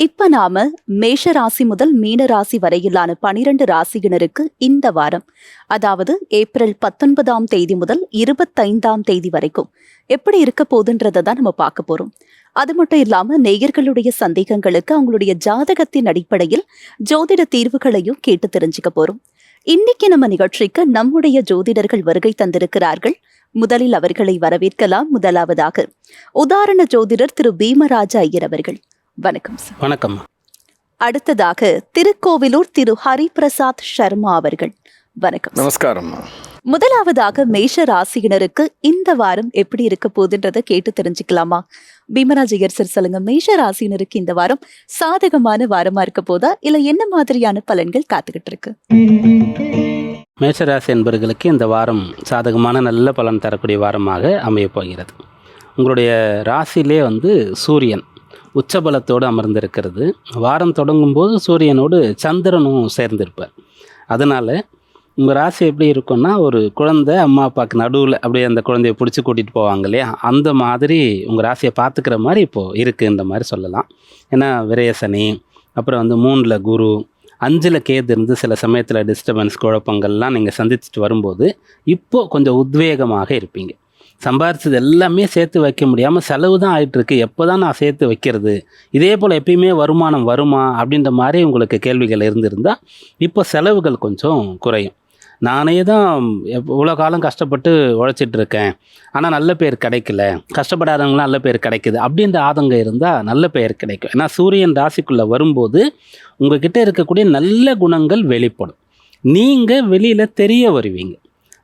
இப்ப நாம மேஷ ராசி முதல் மீன ராசி வரையிலான 12 ராசியினருக்கு இந்த வாரம், அதாவது ஏப்ரல் 19ஆம் தேதி முதல் 25ஆம் தேதி வரைக்கும் எப்படி இருக்க போகுதுன்றதை தான் நம்ம பார்க்க போறோம். அது மட்டும் இல்லாம நேயர்களுடைய சந்தேகங்களுக்கு அவங்களுடைய ஜாதகத்தின் அடிப்படையில் ஜோதிட தீர்வுகளையும் கேட்டு தெரிஞ்சுக்க போறோம். இன்னைக்கு நம்ம நிகழ்ச்சிக்கு நம்முடைய ஜோதிடர்கள் வருகை தந்திருக்கிறார்கள். முதலில் அவர்களை வரவேற்கலாம். முதலாவதாக உதாரண ஜோதிடர் திரு பீமராஜ ஐயர் அவர்கள். வணக்கம் சார். வணக்கம். அடுத்ததாக திருக்கோவிலூர் திரு ஹரிபிரசாத் சர்மா அவர்கள். வணக்கம். நமஸ்காரம். முதலாவதாக மேஷ ராசியினருக்கு இந்த வாரம் எப்படி இருக்க போகுதுன்றதை கேட்டு தெரிஞ்சுக்கலாமா? பீமராஜ் ஐயர் சார் சொல்லுங்க, மேஷ ராசியினருக்கு இந்த வாரம் சாதகமான வாரமா இருக்க போதா, இல்ல என்ன மாதிரியான பலன்கள் காத்துக்கிட்டு இருக்கு? மேஷராசி என்பவர்களுக்கு இந்த வாரம் சாதகமான நல்ல பலன் தரக்கூடிய வாரமாக அமையப் போகிறது. உங்களுடைய ராசியிலே சூரியன் உச்சபலத்தோடு அமர்ந்திருக்கிறது. வாரம் தொடங்கும் போது சூரியனோடு சந்திரனும் சேர்ந்திருப்பார். அதனால் உங்கள் ராசி எப்படி இருக்குன்னா, ஒரு குழந்தை அம்மா அப்பாவுக்கு நடுவில் அப்படியே அந்த குழந்தைய பிடிச்சி கூட்டிகிட்டு போவாங்க இல்லையா, அந்த மாதிரி உங்கள் ராசியை பார்த்துக்கிற மாதிரி இப்போது இருக்குது இந்த மாதிரி சொல்லலாம். ஏன்னா விரயசனி, அப்புறம் 3ல் குரு, 5ல் கேது இருந்து சில சமயத்தில் டிஸ்டர்பன்ஸ் குழப்பங்கள்லாம் நீங்கள் சந்திச்சுட்டு வரும்போது இப்போது கொஞ்சம் உத்வேகமாக இருப்பீங்க. சம்பாரிச்சது எல்லாமே சேர்த்து வைக்க முடியாமல் செலவு தான் ஆகிட்டுருக்கு, எப்போ தான் நான் சேர்த்து வைக்கிறது, இதே போல் எப்பயுமே வருமானம் வருமா அப்படின்ற மாதிரி உங்களுக்கு கேள்விகள் இருந்திருந்தால் இப்போ செலவுகள் கொஞ்சம் குறையும். நானே தான் இவ்வளோ காலம் கஷ்டப்பட்டு உழைச்சிட்ருக்கேன், ஆனால் நல்ல பேர் கிடைக்கல, கஷ்டப்படாதவங்களாம் நல்ல பேர் கிடைக்குது அப்படின்ற ஆதங்கம் இருந்தால் நல்ல பெயர் கிடைக்கும். ஏன்னா சூரியன் ராசிக்குள்ளே வரும்போது உங்ககிட்ட இருக்கக்கூடிய நல்ல குணங்கள் வெளிப்படும், நீங்கள் வெளியில் தெரிய வருவீங்க.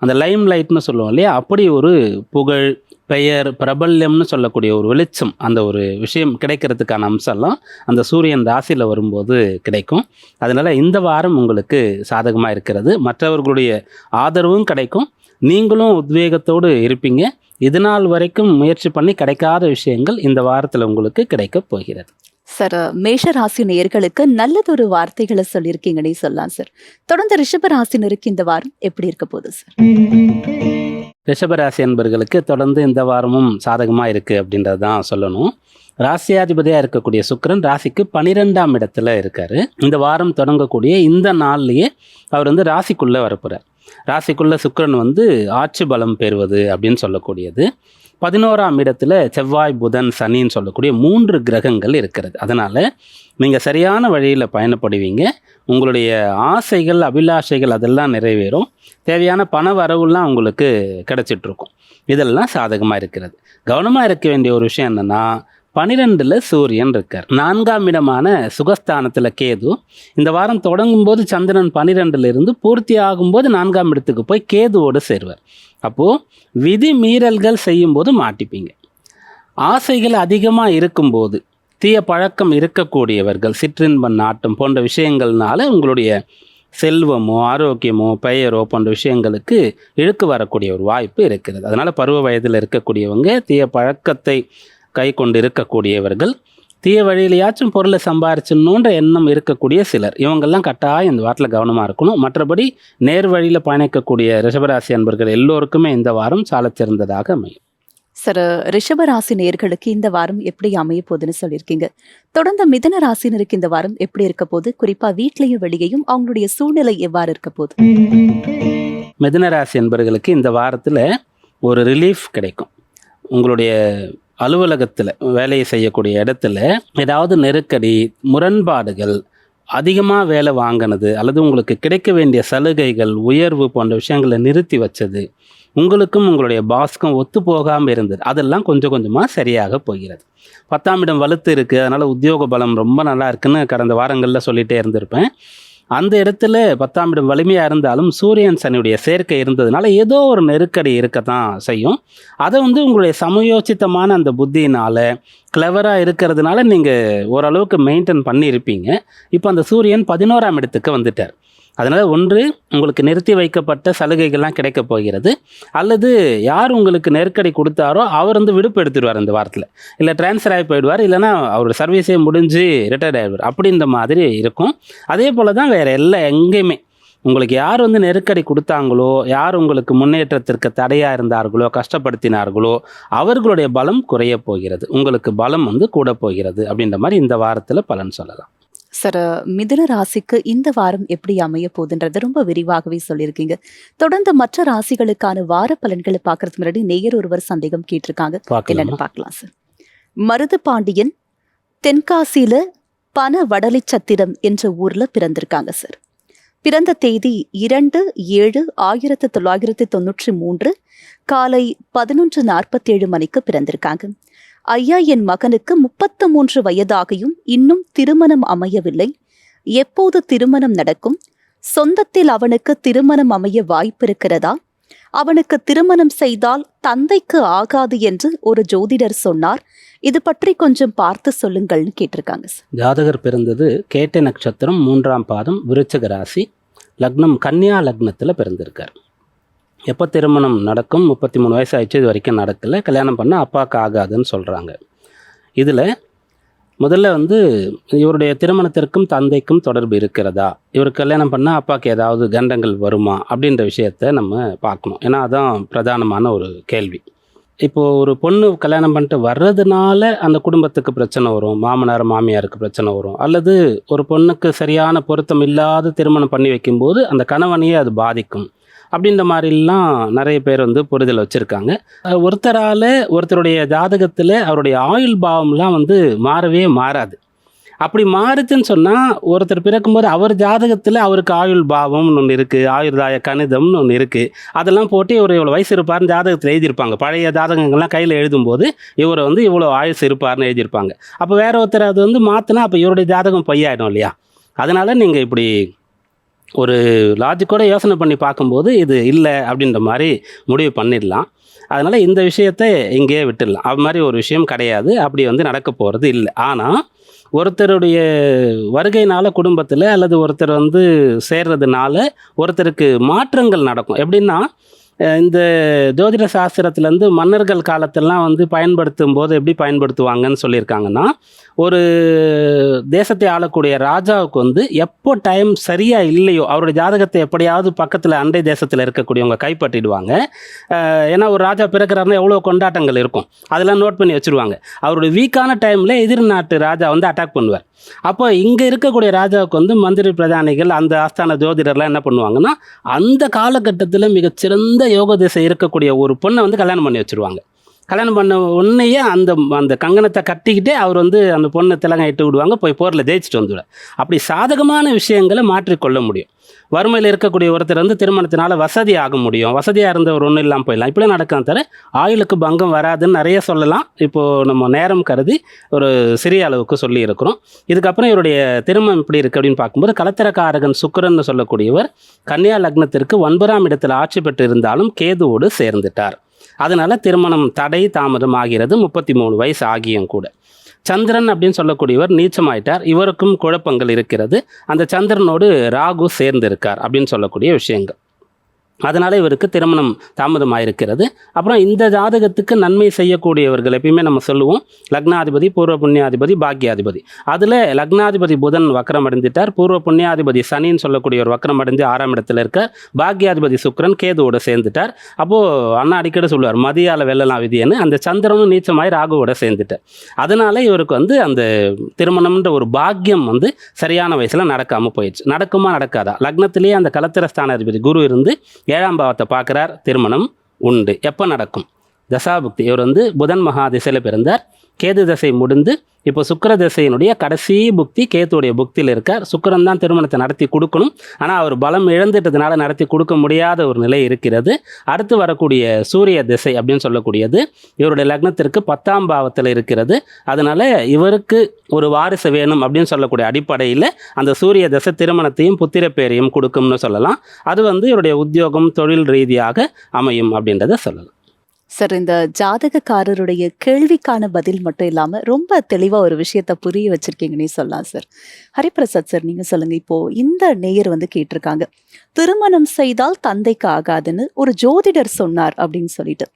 அந்த லைம் லைட்னு சொல்லுவோம் இல்லையா, அப்படி ஒரு புகழ், பெயர், பிரபல்யம்னு சொல்லக்கூடிய ஒரு வெளிச்சம், அந்த ஒரு விஷயம் கிடைக்கிறதுக்கான அம்சம்லாம் அந்த சூரியன் ராசியில் வரும்போது கிடைக்கும். அதனால் இந்த வாரம் உங்களுக்கு சாதகமாக இருக்கிறது. மற்றவர்களுடைய ஆதரவும் கிடைக்கும், நீங்களும் உத்வேகத்தோடு இருப்பீங்க. இதனால் வரைக்கும் முயற்சி பண்ணி கிடைக்காத விஷயங்கள் இந்த வாரத்தில் உங்களுக்கு கிடைக்கப் போகிறது. சார், மேஷ ராசி நேயர்களுக்கு நல்லதொரு வார்த்தைகளை சொல்லியிருக்கீங்கன்னே சொல்லலாம் சார். தொடர்ந்து ரிஷப ராசினருக்கு இந்த வாரம் எப்படி இருக்க போகுது சார்? ரிஷபராசி என்பவர்களுக்கு தொடர்ந்து இந்த வாரமும் சாதகமாக இருக்குது அப்படின்றது தான் சொல்லணும். ராசியாதிபதியாக இருக்கக்கூடிய சுக்கிரன் ராசிக்கு 12ஆம் இடத்துல இருக்கார். இந்த வாரம் தொடங்கக்கூடிய இந்த நாள்லேயே அவர் ராசிக்குள்ளே வரப்போகிறார். ராசிக்குள்ளே சுக்கிரன் ஆட்சி பலம் பெறுவது அப்படின்னு சொல்லக்கூடியது. 11ஆம் இடத்துல செவ்வாய், புதன், சனின்னு சொல்லக்கூடிய 3 கிரகங்கள் இருக்கிறது. அதனால் நீங்கள் சரியான வழியில் பயணப்படுவீங்க. உங்களுடைய ஆசைகள், அபிலாஷைகள் அதெல்லாம் நிறைவேறும். தேவையான பண வரவுலாம் உங்களுக்கு கிடச்சிட்ருக்கும். இதெல்லாம் சாதகமாக இருக்கிறது. கவனமாக இருக்க வேண்டிய ஒரு விஷயம் என்னென்னா, 12ல் சூரியன் இருக்கார். 4ஆம் இடமான சுகஸ்தானத்தில் கேது. இந்த வாரம் தொடங்கும் போது சந்திரன் 12ல் இருந்து பூர்த்தி ஆகும்போது 4ஆம் இடத்துக்கு போய் கேதுவோடு சேருவார். அப்போது விதி மீறல்கள் செய்யும்போது மாட்டிப்பீங்க. ஆசைகள் அதிகமாக இருக்கும்போது, தீய பழக்கம் இருக்கக்கூடியவர்கள், சிற்றின்ப நாட்டம் போன்ற விஷயங்கள்னால உங்களுடைய செல்வமோ ஆரோக்கியமோ பெயரோ போன்ற விஷயங்களுக்கு இழுக்கு வரக்கூடிய ஒரு வாய்ப்பு இருக்கிறது. அதனால் பருவ வயதில் இருக்கக்கூடியவங்க, தீய பழக்கத்தை கை கொண்டு இருக்கக்கூடியவர்கள், தீய வழியிலையாச்சும் பொருளை சம்பாரிச்சணுன்ற எண்ணம் இருக்கக்கூடிய சிலர், இவங்கெல்லாம் கட்டாயம் இந்த வாரத்தில் கவனமாக இருக்கணும். மற்றபடி நேர் வழியில் பயணிக்கக்கூடிய ரிஷபராசி அன்பர்கள் எல்லோருக்குமே இந்த வாரம் சாலச் சிறந்ததாக அமையும். சார், ரிஷப ராசி நேயர்களுக்கு இந்த வாரம் எப்படி அமைய போகுதுன்னு சொல்லியிருக்கீங்க. தொடர்ந்து மிதுன ராசினருக்கு இந்த வாரம் எப்படி இருக்க போகுது? குறிப்பா வீட்லையும் வெளியையும் அவங்களுடைய சூழ்நிலை எவ்வாறு இருக்க போகுது? மிதுன ராசி என்பவர்களுக்கு இந்த வாரத்தில் ஒரு ரிலீஃப் கிடைக்கும். உங்களுடைய அலுவலகத்தில் வேலையை செய்யக்கூடிய இடத்துல ஏதாவது நெருக்கடி, முரண்பாடுகள், அதிகமாக வேலை வாங்கினது, அல்லது உங்களுக்கு கிடைக்க வேண்டிய சலுகைகள், உயர்வு போன்ற விஷயங்களை நிறுத்தி வச்சது, உங்களுக்கும் உங்களுடைய பாஸ்க்கும் ஒத்து போகாமல் இருந்தது, அதெல்லாம் கொஞ்சம் கொஞ்சமாக சரியாக போகிறது. 10ஆம் இடம் வலுத்து இருக்குது, அதனால் உத்தியோக பலம் ரொம்ப நல்லா இருக்குன்னு கடந்த வாரங்களில் சொல்லிகிட்டே இருந்திருப்பேன். அந்த இடத்துல 10ஆம் இடம் வலிமையாக இருந்தாலும் சூரியன் சனியுடைய சேர்க்கை இருந்ததுனால ஏதோ ஒரு நெருக்கடி இருக்கத்தான் செய்யும். அதை உங்களுடைய சமயோசித்தமான அந்த புத்தியினால், கிளவராக இருக்கிறதுனால நீங்கள் ஓரளவுக்கு மெயின்டைன் பண்ணியிருப்பீங்க. இப்போ அந்த சூரியன் 11ஆம் இடத்துக்கு வந்துட்டார். அதனால் ஒன்று, உங்களுக்கு நிறுத்தி வைக்கப்பட்ட சலுகைகள்லாம் கிடைக்க போகிறது, அல்லது யார் உங்களுக்கு நெருக்கடி கொடுத்தாரோ அவர் விடுப்பு எடுத்துடுவார் இந்த வாரத்தில், இல்லை ட்ரான்ஸ்ஃபர் ஆகி போயிடுவார், இல்லைனா அவரோட சர்வீஸே முடிஞ்சு ரிட்டையர்ட் ஆகிடுவார். அப்படின்ற மாதிரி இருக்கும். அதே போல் தான் வேறு எங்கேயுமே உங்களுக்கு யார் வந்து நெருக்கடி கொடுத்தாங்களோ, யார் உங்களுக்கு முன்னேற்றத்திற்கு தடையாக இருந்தார்களோ, கஷ்டப்படுத்தினார்களோ, அவர்களுடைய பலம் குறைய போகிறது, உங்களுக்கு பலம் வந்து கூட போகிறது அப்படின்ற மாதிரி இந்த வாரத்தில் பலன் சொல்லலாம். சார், மிதுன ராசிக்கு இந்த வாரம் எப்படி அமைய போகுதுன்றது ரொம்ப விரிவாகவே சொல்லியிருக்கீங்க. தொடர்ந்து மற்ற ராசிகளுக்கான வார பலன்களை பார்க்கறதுக்கு முன்னாடி நேயர் ஒருவர் சந்தேகம் கேட்டிருக்காங்க. என்னன்னு பார்க்கலாம் சார். மருது பாண்டியன் தென்காசியில பன வடலிச்சத்திரம் என்ற ஊர்ல பிறந்திருக்காங்க சார். பிறந்த தேதி 2/7/1993 காலை 11:47 மணிக்கு பிறந்திருக்காங்க. ஐயா, என் மகனுக்கு 33 வயதாகியும் இன்னும் திருமணம் அமையவில்லை. எப்போது திருமணம் நடக்கும்? சொந்தத்தில் அவனுக்கு திருமணம் அமைய வாய்ப்பு இருக்கிறதா? அவனுக்கு திருமணம் செய்தால் தந்தைக்கு ஆகாது என்று ஒரு ஜோதிடர் சொன்னார். இது பற்றி கொஞ்சம் பார்த்து சொல்லுங்கள்னு கேட்டிருக்காங்க சார். ஜாதகர் பிறந்தது கேட்டை நட்சத்திரம் 3ஆம் பாதம், விருச்சிக ராசி, லக்னம் கன்னியா லக்னத்தில் பிறந்திருக்கார். எப்போ திருமணம் நடக்கும்? 33 வயசு ஆயிடுச்சு, இது வரைக்கும் நடக்கலை. கல்யாணம் பண்ண அப்பாவுக்கு ஆகாதுன்னு சொல்கிறாங்க. இதில் முதல்ல வந்து இவருடைய திருமணத்திற்கும் தந்தைக்கும் தொடர்பு இருக்கிறதா, இவர் கல்யாணம் பண்ணால் அப்பாவுக்கு ஏதாவது கண்டங்கள் வருமா அப்படின்ற விஷயத்தை நம்ம பார்க்கணும். ஏன்னா அதான் பிரதானமான ஒரு கேள்வி. இப்போது ஒரு பொண்ணு கல்யாணம் பண்ணிட்டு வர்றதுனால அந்த குடும்பத்துக்கு பிரச்சனை வரும், மாமனார் மாமியாருக்கு பிரச்சனை வரும், அல்லது ஒரு பொண்ணுக்கு சரியான பொருத்தம் இல்லாத திருமணம் பண்ணி வைக்கும்போது அந்த கணவனையே அது பாதிக்கும் அப்படின்ற மாதிரிலாம் நிறைய பேர் வந்து புரிதல் வச்சுருக்காங்க. ஒருத்தரால் ஒருத்தருடைய ஜாதகத்தில் அவருடைய ஆயுள் பாவம்லாம் வந்து மாறவே மாறாது. அப்படி மாறுச்சுன்னு சொன்னால் ஒருத்தர் பிறக்கும்போது அவர் ஜாதகத்தில் அவருக்கு ஆயுள் பாவம்னு ஒன்று இருக்குது, ஆயுர்தாய கணிதம்னு ஒன்று இருக்குது. அதெல்லாம் போட்டு இவர் இவ்வளோ வயசு இருப்பார்னு ஜாதகத்தில் எழுதியிருப்பாங்க. பழைய ஜாதகங்கள்லாம் கையில் எழுதும்போது இவரை வந்து இவ்வளோ ஆயுசு இருப்பார்னு எழுதியிருப்பாங்க. அப்போ வேற ஒருத்தர் அது வந்து மாற்றினா அப்போ இவருடைய ஜாதகம் பொய்யாயிடும் இல்லையா? அதனால் நீங்கள் இப்படி ஒரு லாஜிக்கோட யோசனை பண்ணி பார்க்கும்போது இது இல்லை அப்படின்ற மாதிரி முடிவு பண்ணிடலாம். அதனால் இந்த விஷயத்தை இங்கேயே விட்டுடலாம். அது மாதிரி ஒரு விஷயம் கிடையாது, அப்படி வந்து நடக்க போகிறது இல்லை. ஆனால் ஒருத்தருடைய வருகையினால் குடும்பத்தில் அல்லது ஒருத்தர் வந்து சேர்றதுனால ஒருத்தருக்கு மாற்றங்கள் நடக்கும். எப்படின்னா, இந்த ஜோதிட சாஸ்திரத்துலேருந்து மன்னர்கள் காலத்திலலாம் வந்து பயன்படுத்தும் போது எப்படி பயன்படுத்துவாங்கன்னு சொல்லியிருக்காங்கன்னா, ஒரு தேசத்தை ஆளக்கூடிய ராஜாவுக்கு வந்து எப்போ டைம் சரியாக இல்லையோ அவருடைய ஜாதகத்தை எப்படியாவது பக்கத்தில் அண்டை தேசத்தில் இருக்கக்கூடியவங்க கைப்பற்றிடுவாங்க. ஏன்னா ஒரு ராஜா பிறக்கிறாருன்னா எவ்வளோ கொண்டாட்டங்கள் இருக்கும், அதெல்லாம் நோட் பண்ணி வச்சுருவாங்க. அவருடைய வீக்கான டைமில் எதிர் நாட்டு ராஜா வந்து அட்டாக் பண்ணுவார். அப்போ இங்கே இருக்கக்கூடிய ராஜாவுக்கு வந்து மந்திரி பிரதானிகள் அந்த ஆஸ்தான ஜோதிடர்லாம் என்ன பண்ணுவாங்கன்னா, அந்த காலகட்டத்தில் மிகச்சிறந்த யோக திசை இருக்கக்கூடிய ஒரு பொண்ணை வந்து கல்யாணம் பண்ணி வச்சுருவாங்க. கல்யாணம் பண்ண உடனேயே அந்த கங்கணத்தை கட்டிக்கிட்டே அவர் வந்து அந்த பொண்ணை திலங்க இட்டு விடுவாங்க, போய் போரில் ஜெயிச்சுட்டு வந்துடுவார். அப்படி சாதகமான விஷயங்களை மாற்றிக்கொள்ள முடியும். வறுமையில் இருக்கக்கூடிய ஒருத்தர் வந்து திருமணத்தினால வசதி ஆக முடியும், வசதியாக இருந்தவர் ஒன்றும் இல்லாமல் போயிடலாம். இப்படிலாம் நடக்கலாம். தவிர ஆயுளுக்கு பங்கம் வராதுன்னு நிறைய சொல்லலாம். இப்போது நம்ம நேரம் கருதி ஒரு சிறிய அளவுக்கு சொல்லி இருக்கிறோம். இதுக்கப்புறம் இவருடைய திருமணம் எப்படி இருக்குது அப்படின்னு பார்க்கும்போது, கலத்திரக்காரகன் சுக்கிரன்னு சொல்லக்கூடியவர் கன்னியா லக்னத்திற்கு 9ஆம் இடத்தில் ஆட்சி பெற்று இருந்தாலும் கேதுவோடு சேர்ந்துட்டார். அதனால் திருமணம் தடை தாமதம் ஆகிறது. 33 வயசு ஆகியும் கூட. சந்திரன் அப்படின்னு சொல்லக்கூடியவர் நீச்சமாயிட்டார். இவருக்கும் குழப்பங்கள் இருக்கிறது. அந்த சந்திரனோடு ராகு சேர்ந்திருக்கார் அப்படின்னு சொல்லக்கூடிய விஷயங்கள். அதனால் இவருக்கு திருமணம் தாமதமாயிருக்கிறது. அப்புறம் இந்த ஜாதகத்துக்கு நன்மை செய்யக்கூடியவர்கள் எப்பயுமே நம்ம சொல்லுவோம், லக்னாதிபதி, பூர்வ புண்ணியாதிபதி, பாக்கியாதிபதி. அதில் லக்னாதிபதி புதன் வக்கரம் அடைந்துட்டார். பூர்வ புண்ணியாதிபதி சனின்னு சொல்லக்கூடியவர் வக்கரம் அடைஞ்சு 6ஆம் இடத்துல இருக்கார். பாக்கியாதிபதி சுக்கிரன் கேதுவோட சேர்ந்துட்டார். அப்போது அண்ணா அடிக்கடி சொல்லுவார், மதியால் வெல்லலாம் விதியன்னு. அந்த சந்திரனும் நீச்சமாய் ராகுவோட சேர்ந்துட்டார். அதனால் இவருக்கு வந்து அந்த திருமணம்ன்ற ஒரு பாக்கியம் வந்து சரியான வயசில் நடக்காமல் போயிடுச்சு. நடக்குமா நடக்காதா? லக்னத்திலேயே அந்த கலத்திரஸ்தானாதிபதி குரு இருந்து 7ஆம் பாவத்தை பார்க்குறார். திருமணம் உண்டு. எப்போ நடக்கும்? தசாபுக்தி. இவர் வந்து புதன் மகா திசையில் பிறந்தார். கேது தசை முடிந்து இப்போ சுக்கிர தசையினுடைய கடைசி புக்தி கேத்துடைய புக்தியில் இருக்கார். சுக்கிரன் தான் திருமணத்தை நடத்தி கொடுக்கணும். ஆனால் அவர் பலம் இழந்துட்டதுனால நடத்தி கொடுக்க முடியாத ஒரு நிலை இருக்கிறது. அடுத்து வரக்கூடிய சூரிய திசை அப்படின்னு சொல்லக்கூடியது இவருடைய லக்னத்திற்கு 10ஆம் பாவத்தில் இருக்கிறது. அதனால் இவருக்கு ஒரு வாரிசு வேணும் அப்படின்னு சொல்லக்கூடிய அடிப்படையில் அந்த சூரிய திசை திருமணத்தையும் புத்திரப்பேரையும் கொடுக்கும்னு சொல்லலாம். அது வந்து இவருடைய உத்தியோகம் தொழில் ரீதியாக அமையும் அப்படின்றத சொல்லலாம். சார், இந்த ஜாதகக்காரருடைய கேள்விக்கான பதில் மட்டும் இல்லாம ரொம்ப தெளிவா ஒரு விஷயத்த புரிய வச்சிருக்கீங்கன்னே சொல்லலாம் சார். ஹரிபிரசாத் சார், நீங்க சொல்லுங்க. இப்போ இந்த நேயர் வந்து கேட்டிருக்காங்க, திருமணம் செய்தால் தந்தைக்கு ஆகாதுன்னு ஒரு ஜோதிடர் சொன்னார் அப்படின்னு சொல்லிட்டு.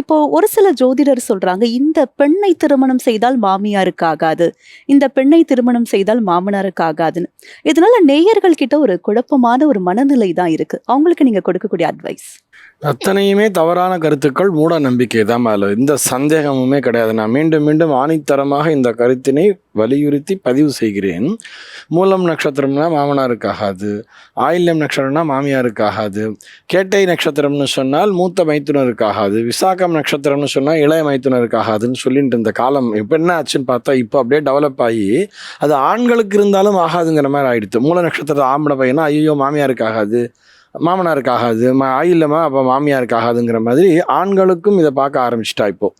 இப்போ ஒரு சில ஜோதிடர் சொல்றாங்க, இந்த பெண்ணை திருமணம் செய்தால் மாமியாருக்கு ஆகாது, இந்த பெண்ணை திருமணம் செய்தால் மாமனாருக்கு ஆகாதுன்னு. இதனால நேயர்கள் கிட்ட ஒரு குழப்பமான ஒரு மனநிலை தான் இருக்கு. அவங்களுக்கு நீங்க கொடுக்கக்கூடிய அட்வைஸ்? அத்தனையுமே தவறான கருத்துக்கள், மூட நம்பிக்கை தான். அதில் எந்த சந்தேகமுமே கிடையாது. நான் மீண்டும் மீண்டும் ஆணித்தரமாக இந்த கருத்தினை வலியுறுத்தி பதிவு செய்கிறேன். மூலம் நட்சத்திரம்னா மாமனாருக்கு ஆகாது, ஆயில்யம் நட்சத்திரம்னா மாமியாருக்கு ஆகாது, கேட்டை நட்சத்திரம்னு சொன்னால் மூத்த மைத்துனருக்கு ஆகாது, விசாகம் நட்சத்திரம்னு சொன்னால் இளைய மைத்துனருக்கு ஆகாதுன்னு சொல்லிட்டு இந்த காலம் இப்போ என்ன ஆச்சுன்னு பார்த்தா, இப்போ அப்படியே டெவலப் ஆகி அது ஆண்களுக்கு இருந்தாலும் ஆகாதுங்கிற மாதிரி ஆயிடுது. மூல நட்சத்திரத்தை ஆம்பளை பையனா ஐயோ மாமியாருக்கு ஆகாது, மாமனாருக்கு ஆகாது, ஆயில்லமா அப்போ மாமியாருக்கு ஆகாதுங்கிற மாதிரி ஆண்களுக்கும் இதை பார்க்க ஆரம்பிச்சிட்டா. இப்போது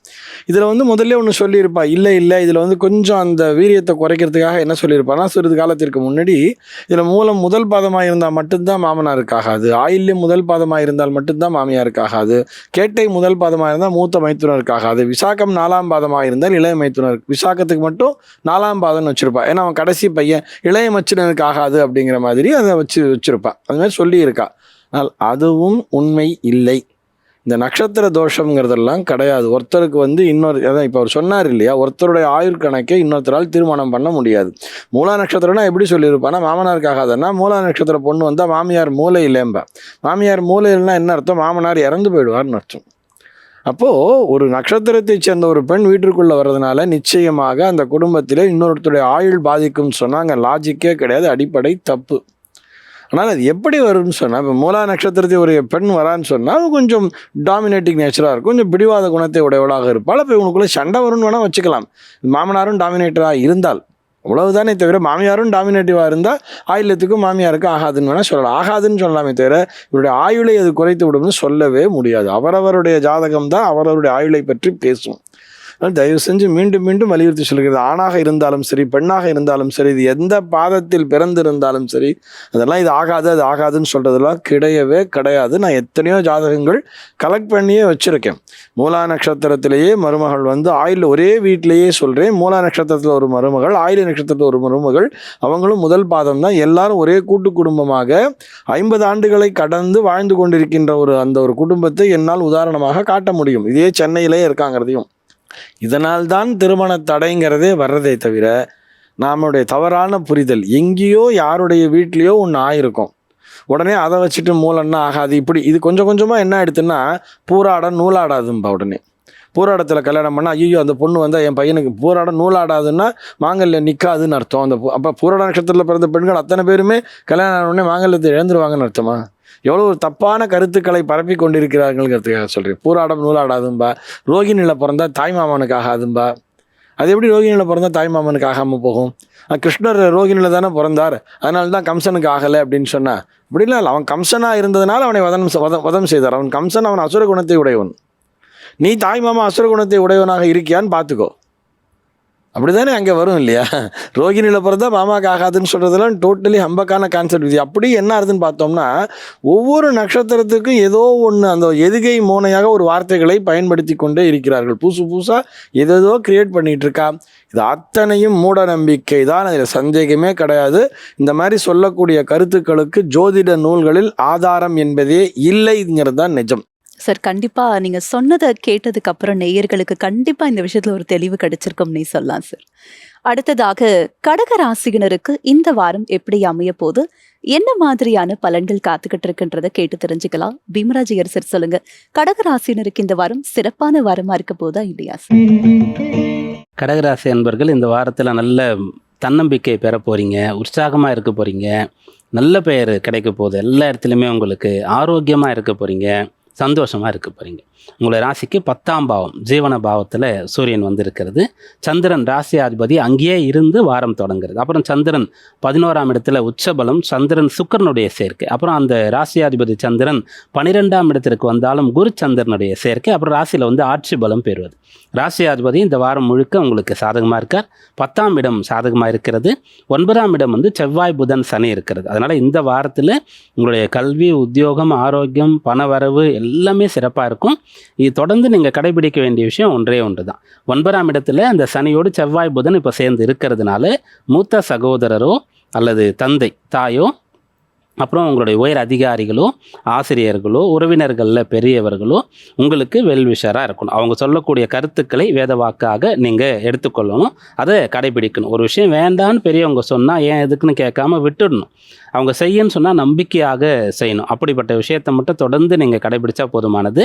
இதில் வந்து முதல்ல ஒன்று சொல்லியிருப்பா, இல்லை இதில் வந்து கொஞ்சம் அந்த வீரியத்தை குறைக்கிறதுக்காக என்ன சொல்லியிருப்பான்னா, சிறிது காலத்திற்கு முன்னாடி இதில் மூலம் முதல் பாதமாக இருந்தால் மட்டும்தான் மாமனாருக்கு ஆகாது, ஆயில்யம் முதல் பாதமாக இருந்தால் மட்டும்தான் மாமியாருக்கு ஆகாது, கேட்டை முதல் பாதமாக இருந்தால் மூத்த மைத்துனருக்கு ஆகாது, விசாகம் 4ஆம் பாதமாக இருந்தால் இளைய மைத்துனருக்கு, விசாகத்துக்கு மட்டும் 4ஆம் பாதம்னு வச்சுருப்பா. ஏன்னா அவன் கடைசி பையன், இளைய மச்சினருக்கு ஆகாது அப்படிங்கிற மாதிரி அதை வச்சுருப்பா. அது மாதிரி சொல்லியிருக்கா. ஆனால் அதுவும் உண்மை இல்லை. இந்த நட்சத்திர தோஷங்கிறதெல்லாம் கிடையாது. ஒருத்தருக்கு வந்து இன்னொரு, அதான் இப்போ அவர் சொன்னார் இல்லையா, ஒருத்தருடைய ஆயுட்கணக்கை இன்னொருத்தரால் திருமணம் பண்ண முடியாது. மூலா நட்சத்திரம்னா எப்படி சொல்லியிருப்பானா, மாமனாருக்கு ஆகாதுன்னா மூலா நட்சத்திர பொண்ணு வந்தால் மாமியார் மூளை இல்லைம்பா. மாமியார் மூளை இல்லைன்னா என்ன அர்த்தம், மாமனார் இறந்து போயிடுவார்னு அர்த்தம். அப்போது ஒரு நட்சத்திரத்தை சேர்ந்த ஒரு பெண் வீட்டிற்குள்ளே வர்றதுனால நிச்சயமாக அந்த குடும்பத்தில் இன்னொருத்தருடைய ஆயுள் பாதிக்கும்னு சொன்னால் அங்கே லாஜிக்கே கிடையாது, அடிப்படை தப்பு. ஆனால் அது எப்படி வரும்னு சொன்னால், இப்போ மூலா நட்சத்திரத்தை ஒரு பெண் வரான்னு சொன்னால் கொஞ்சம் டாமினேட்டிங் நேச்சராக இருக்கும், கொஞ்சம் பிடிவாத குணத்தை உடையவளாக இருப்பாள். அப்போ இவனுக்குள்ளே சண்டை வரும்னு வேணால் வச்சுக்கலாம். மாமனாரும் டாமினேட்டராக இருந்தால் அவ்வளவுதானே தவிர, மாமியாரும் டாமினேட்டிவாக இருந்தால் ஆயுளத்துக்கும் மாமியாருக்கும் ஆகாதுன்னு வேணால் சொல்லலாம். ஆகாதுன்னு சொல்லலாமே தவிர இவருடைய ஆயுளை அது குறைத்து விடும்னு சொல்லவே முடியாது. அவரவருடைய ஜாதகம் தான் அவரவருடைய ஆயுளை பற்றி பேசும். தயவு செஞ்சு மீண்டும் மீண்டும் வலியுறுத்தி சொல்கிறது, ஆணாக இருந்தாலும் சரி பெண்ணாக இருந்தாலும் சரி, இது எந்த பாதத்தில் பிறந்திருந்தாலும் சரி, அதெல்லாம் இது ஆகாது அது ஆகாதுன்னு சொல்கிறதெல்லாம் கிடையவே கிடையாது. நான் எத்தனையோ ஜாதகங்கள் கலெக்ட் பண்ணியே வச்சுருக்கேன். மூலா நட்சத்திரத்திலேயே மருமகள் வந்து ஆயுள், ஒரே வீட்டிலேயே சொல்கிறேன், மூலா நட்சத்திரத்தில் ஒரு மருமகள், ஆயுள் நட்சத்திரத்தில் ஒரு மருமகள், அவங்களும் முதல் பாதம் தான். எல்லாரும் ஒரே கூட்டு குடும்பமாக 50 ஆண்டுகளை கடந்து வாழ்ந்து கொண்டிருக்கின்ற அந்த ஒரு குடும்பத்தை என்னால் உதாரணமாக காட்ட முடியும். இதே சென்னையிலே இருக்காங்கிறதையும். இதனால்தான் திருமண தடைங்கிறதே வர்றதே தவிர, நம்முடைய தவறான புரிதல், எங்கேயோ யாருடைய வீட்லேயோ ஒன்று ஆயிருக்கும், உடனே அதை வச்சுட்டு மூலன்னா ஆகாது. இப்படி இது கொஞ்சம் கொஞ்சமாக என்ன ஆயிடுத்துன்னா, பூராடம் நூலாடாதும்பா. உடனே பூராடத்தில் கல்யாணம் பண்ணால் ஐயோ அந்த பொண்ணு வந்தால் என் பையனுக்கு பூராடம் நூலாடாதுன்னா மாங்கல்யம் நிற்காதுன்னு அர்த்தம். அப்போ பூராட நட்சத்திரத்தில் பிறந்த பெண்கள் அத்தனை பேருமே கல்யாணம் ஆன உடனே மாங்கல்யத்தை இழந்துருவாங்கன்னு அர்த்தமா? எவ்வளோ ஒரு தப்பான கருத்துக்களை பரப்பி கொண்டிருக்கிறார்கள்ங்கிறதுக்காக சொல்கிறேன். பூராடம் நூலாடாதும்பா, ரோகிணியில் பிறந்தால் தாய்மாமனுக்கு ஆகாதும்பா. அது எப்படி ரோகிணியில் பிறந்தால் தாய்மாமனுக்கு ஆகாமல் போகும்? கிருஷ்ணர் ரோகிணியில் தானே பிறந்தார், அதனால தான் கம்சனுக்கு ஆகலை அப்படின்னு சொன்னால் அப்படிலாம் இல்லை. அவன் கம்சனாக இருந்ததுனால அவனை வதம் செய்தார். அவன் கம்சன், அவன் அசுர குணத்தை உடையவன். நீ தாய்மாமா அசுர குணத்தை உடையவனாக இருக்கியான்னு பார்த்துக்கோ. அப்படி தானே அங்கே வரும் இல்லையா? ரோகிணியில் பிறந்தா மாமாவுக்கு ஆகாதுன்னு சொல்கிறதெல்லாம் டோட்டலி ஹம்பக்கான கான்செப்ட். இது அப்படி என்ன ஆகுதுன்னு பார்த்தோம்னா, ஒவ்வொரு நட்சத்திரத்துக்கும் ஏதோ ஒன்று அந்த எதுகை மோனையாக ஒரு வார்த்தைகளை பயன்படுத்தி கொண்டே இருக்கிறார்கள். புதுசாக ஏதேதோ கிரியேட் பண்ணிகிட்டு இருக்கா. இது அத்தனையும் மூட நம்பிக்கை தான், அதில் சந்தேகமே கிடையாது. இந்த மாதிரி சொல்லக்கூடிய கருத்துக்களுக்கு ஜோதிட நூல்களில் ஆதாரம் என்பதே இல்லைங்கிறது தான் நிஜம். சார், கண்டிப்பா நீங்க சொன்னதை கேட்டதுக்கு அப்புறம் நேயர்களுக்கு கண்டிப்பா இந்த விஷயத்துல ஒரு தெளிவு கிடைச்சிருக்கும்னே சொல்லலாம் சார். அடுத்ததாக, கடக ராசியினருக்கு இந்த வாரம் எப்படி அமைய போது, என்ன மாதிரியான பலன்கள் காத்துக்கிட்டு இருக்குன்றத கேட்டு தெரிஞ்சுக்கலாம். பீமராஜியர் சார் சொல்லுங்க, கடக ராசியினருக்கு இந்த வாரம் சிறப்பான வாரமா இருக்க போதா இல்லையா சார்? கடகராசி அன்பர்கள் இந்த வாரத்தில் நல்ல தன்னம்பிக்கை பெற போகிறீங்க, உற்சாகமாக இருக்க போகிறீங்க, நல்ல பெயர் கிடைக்க போகுது, எல்லா இடத்துலையுமே உங்களுக்கு ஆரோக்கியமாக இருக்க போகிறீங்க, சந்தோஷமாக இருக்க போகிறீங்க. உங்களை ராசிக்கு 10ஆம் பாவம் ஜீவன பாவத்தில் சூரியன் வந்து இருக்கிறது. சந்திரன் ராசியாதிபதி அங்கேயே இருந்து வாரம் தொடங்குறது. அப்புறம் சந்திரன் 11ஆம் இடத்துல உச்சபலம், சந்திரன் சுக்கிரனுடைய சேர்க்கை. அப்புறம் அந்த ராசியாதிபதி சந்திரன் 12ஆம் இடத்திற்கு வந்தாலும் குரு சந்திரனுடைய சேர்க்கை. அப்புறம் ராசியில் வந்து ஆட்சி பலம் பெறுவது. ராசியாதிபதி இந்த வாரம் முழுக்க உங்களுக்கு சாதகமாக இருக்கார். 10ஆம் இடம் சாதகமாக இருக்கிறது. 9ஆம் இடம் வந்து செவ்வாய் புதன் சனி இருக்கிறது. அதனால் இந்த வாரத்தில் உங்களுடைய கல்வி, உத்தியோகம், ஆரோக்கியம், பணவரவு எல்லாமே சிறப்பாக இருக்கும். இது தொடர்ந்து நீங்கள் கடைபிடிக்க வேண்டிய விஷயம் ஒன்றே ஒன்று தான். 9ஆம் இடத்துல அந்த சனியோடு செவ்வாய் புதன் இப்போ சேர்ந்து இருக்கிறதுனால மூத்த சகோதரரோ அல்லது தந்தை தாயோ அப்புறம் உங்களுடைய உயர் அதிகாரிகளோ ஆசிரியர்களோ உறவினர்களில் பெரியவர்களோ உங்களுக்கு வெல்விஷராக இருக்கணும். அவங்க சொல்லக்கூடிய கருத்துக்களை வேத வாக்காக நீங்கள் எடுத்துக்கொள்ளணும், அதை கடைபிடிக்கணும். ஒரு விஷயம் வேண்டான்னு பெரியவங்க சொன்னால் ஏன் எதுக்குன்னு கேட்காம விட்டுடணும். அவங்க செய்யன்னு சொன்னால் நம்பிக்கையாக செய்யணும். அப்படிப்பட்ட விஷயத்தை மட்டும் தொடர்ந்து நீங்கள் கடைபிடிச்சா போதுமானது.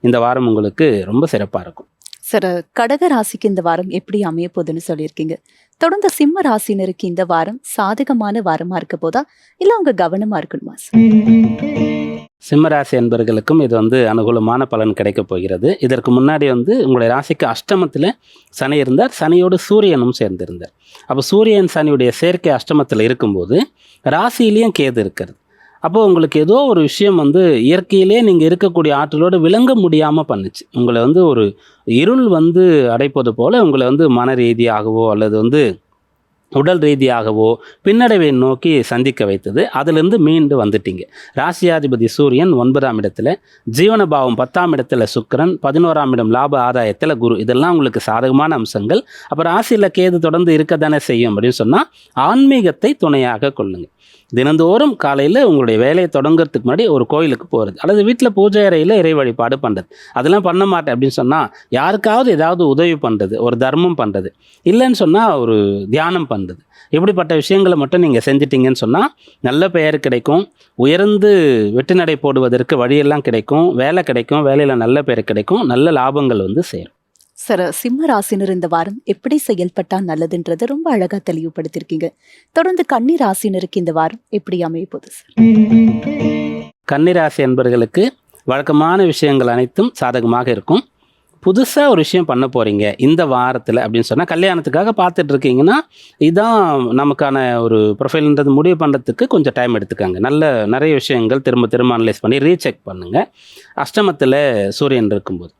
இந்த வாரம் உங்களுக்கு ரொம்ப சிறப்பாக இருக்கும். சார், கடக ராசிக்கு இந்த வாரம் எப்படி அமைய போகுதுன்னு சொல்லியிருக்கீங்க. தொடர்ந்து சிம்ம ராசினருக்கு இந்த வாரம் சாதகமான வாரமா இருக்க போதா இல்ல அவங்க கவனமா இருக்கணுமா சார்? சிம்மராசி என்பவர்களுக்கும் இது அனுகூலமான பலன் கிடைக்கப் போகிறது. இதற்கு முன்னாடி உங்களுடைய ராசிக்கு அஷ்டமத்தில் சனி இருந்தார், சனியோடு சூரியனும் சேர்ந்திருந்தார். அப்போ சூரியன் சனியுடைய சேர்க்கை அஷ்டமத்தில் இருக்கும்போது ராசியிலையும் கேது இருக்கிறது. அப்போது உங்களுக்கு ஏதோ ஒரு விஷயம் இயற்கையிலே நீங்கள் இருக்கக்கூடிய ஆற்றலோடு விளங்க முடியாமல் பண்ணுச்சு. உங்களை ஒரு இருள் அடைப்பது போல் உங்களை மன ரீதியாகவோ அல்லது உடல் ரீதியாகவோ பின்னடைவை நோக்கி சந்திக்க வைத்தது. அதிலிருந்து மீண்டு வந்துட்டீங்க. ராசியாதிபதி சூரியன் 9ஆம் இடத்துல, ஜீவனபாவம் 10ஆம் இடத்துல சுக்கிரன், 11ஆம் இடம் லாப ஆதாயத்தில் குரு. இதெல்லாம் உங்களுக்கு சாதகமான அம்சங்கள். அப்போ ராசியில் கேது தொடர்ந்து இருக்க தானே செய்யும். அப்படின்னு சொன்னால் ஆன்மீகத்தை துணையாக கொள்ளுங்கள். தினந்தோறும் காலையில் உங்களுடைய வேலையை தொடங்குறதுக்கு முன்னாடி ஒரு கோயிலுக்கு போகிறது அல்லது வீட்டில் பூஜை அறையில் இறை வழிபாடு பண்ணுறது. அதெல்லாம் பண்ண மாட்டேன் அப்படின்னு சொன்னால் யாருக்காவது ஏதாவது உதவி பண்ணுறது, ஒரு தர்மம் பண்ணுறது, இல்லைன்னு சொன்னால் ஒரு தியானம் பண்ணுறது, இப்படிப்பட்ட விஷயங்களை மட்டும் நீங்கள் செஞ்சிட்டிங்கன்னு சொன்னால் நல்ல பெயர் கிடைக்கும், உயர்ந்து வெற்றி நடை போடுவதற்கு வழியெல்லாம் கிடைக்கும், வேலை கிடைக்கும், வேலையில் நல்ல பெயர் கிடைக்கும், நல்ல லாபங்கள் சேரும். சார், சிம்ம ராசினர் இந்த வாரம் எப்படி செயல்பட்டா நல்லதுன்றதை ரொம்ப அழகா தெளிவுபடுத்திருக்கீங்க. தொடர்ந்து கன்னி ராசினருக்கு இந்த வாரம் எப்படி அமைய போகுது சார்? கன்னிராசி என்பவர்களுக்கு வழக்கமான விஷயங்கள் அனைத்தும் சாதகமாக இருக்கும். புதுசாக ஒரு விஷயம் பண்ண போகிறீங்க இந்த வாரத்தில் அப்படின்னு சொன்னால், கல்யாணத்துக்காக பார்த்துட்டு இருக்கீங்கன்னா இதுதான் நமக்கான ஒரு ப்ரொஃபைல்ன்றது முடிவு பண்ணுறதுக்கு கொஞ்சம் டைம் எடுத்துக்காங்க. நிறைய விஷயங்கள் திரும்ப அனலைஸ் பண்ணி ரீசெக் பண்ணுங்கள். அஷ்டமத்தில் சூரியன் இருக்கும்போது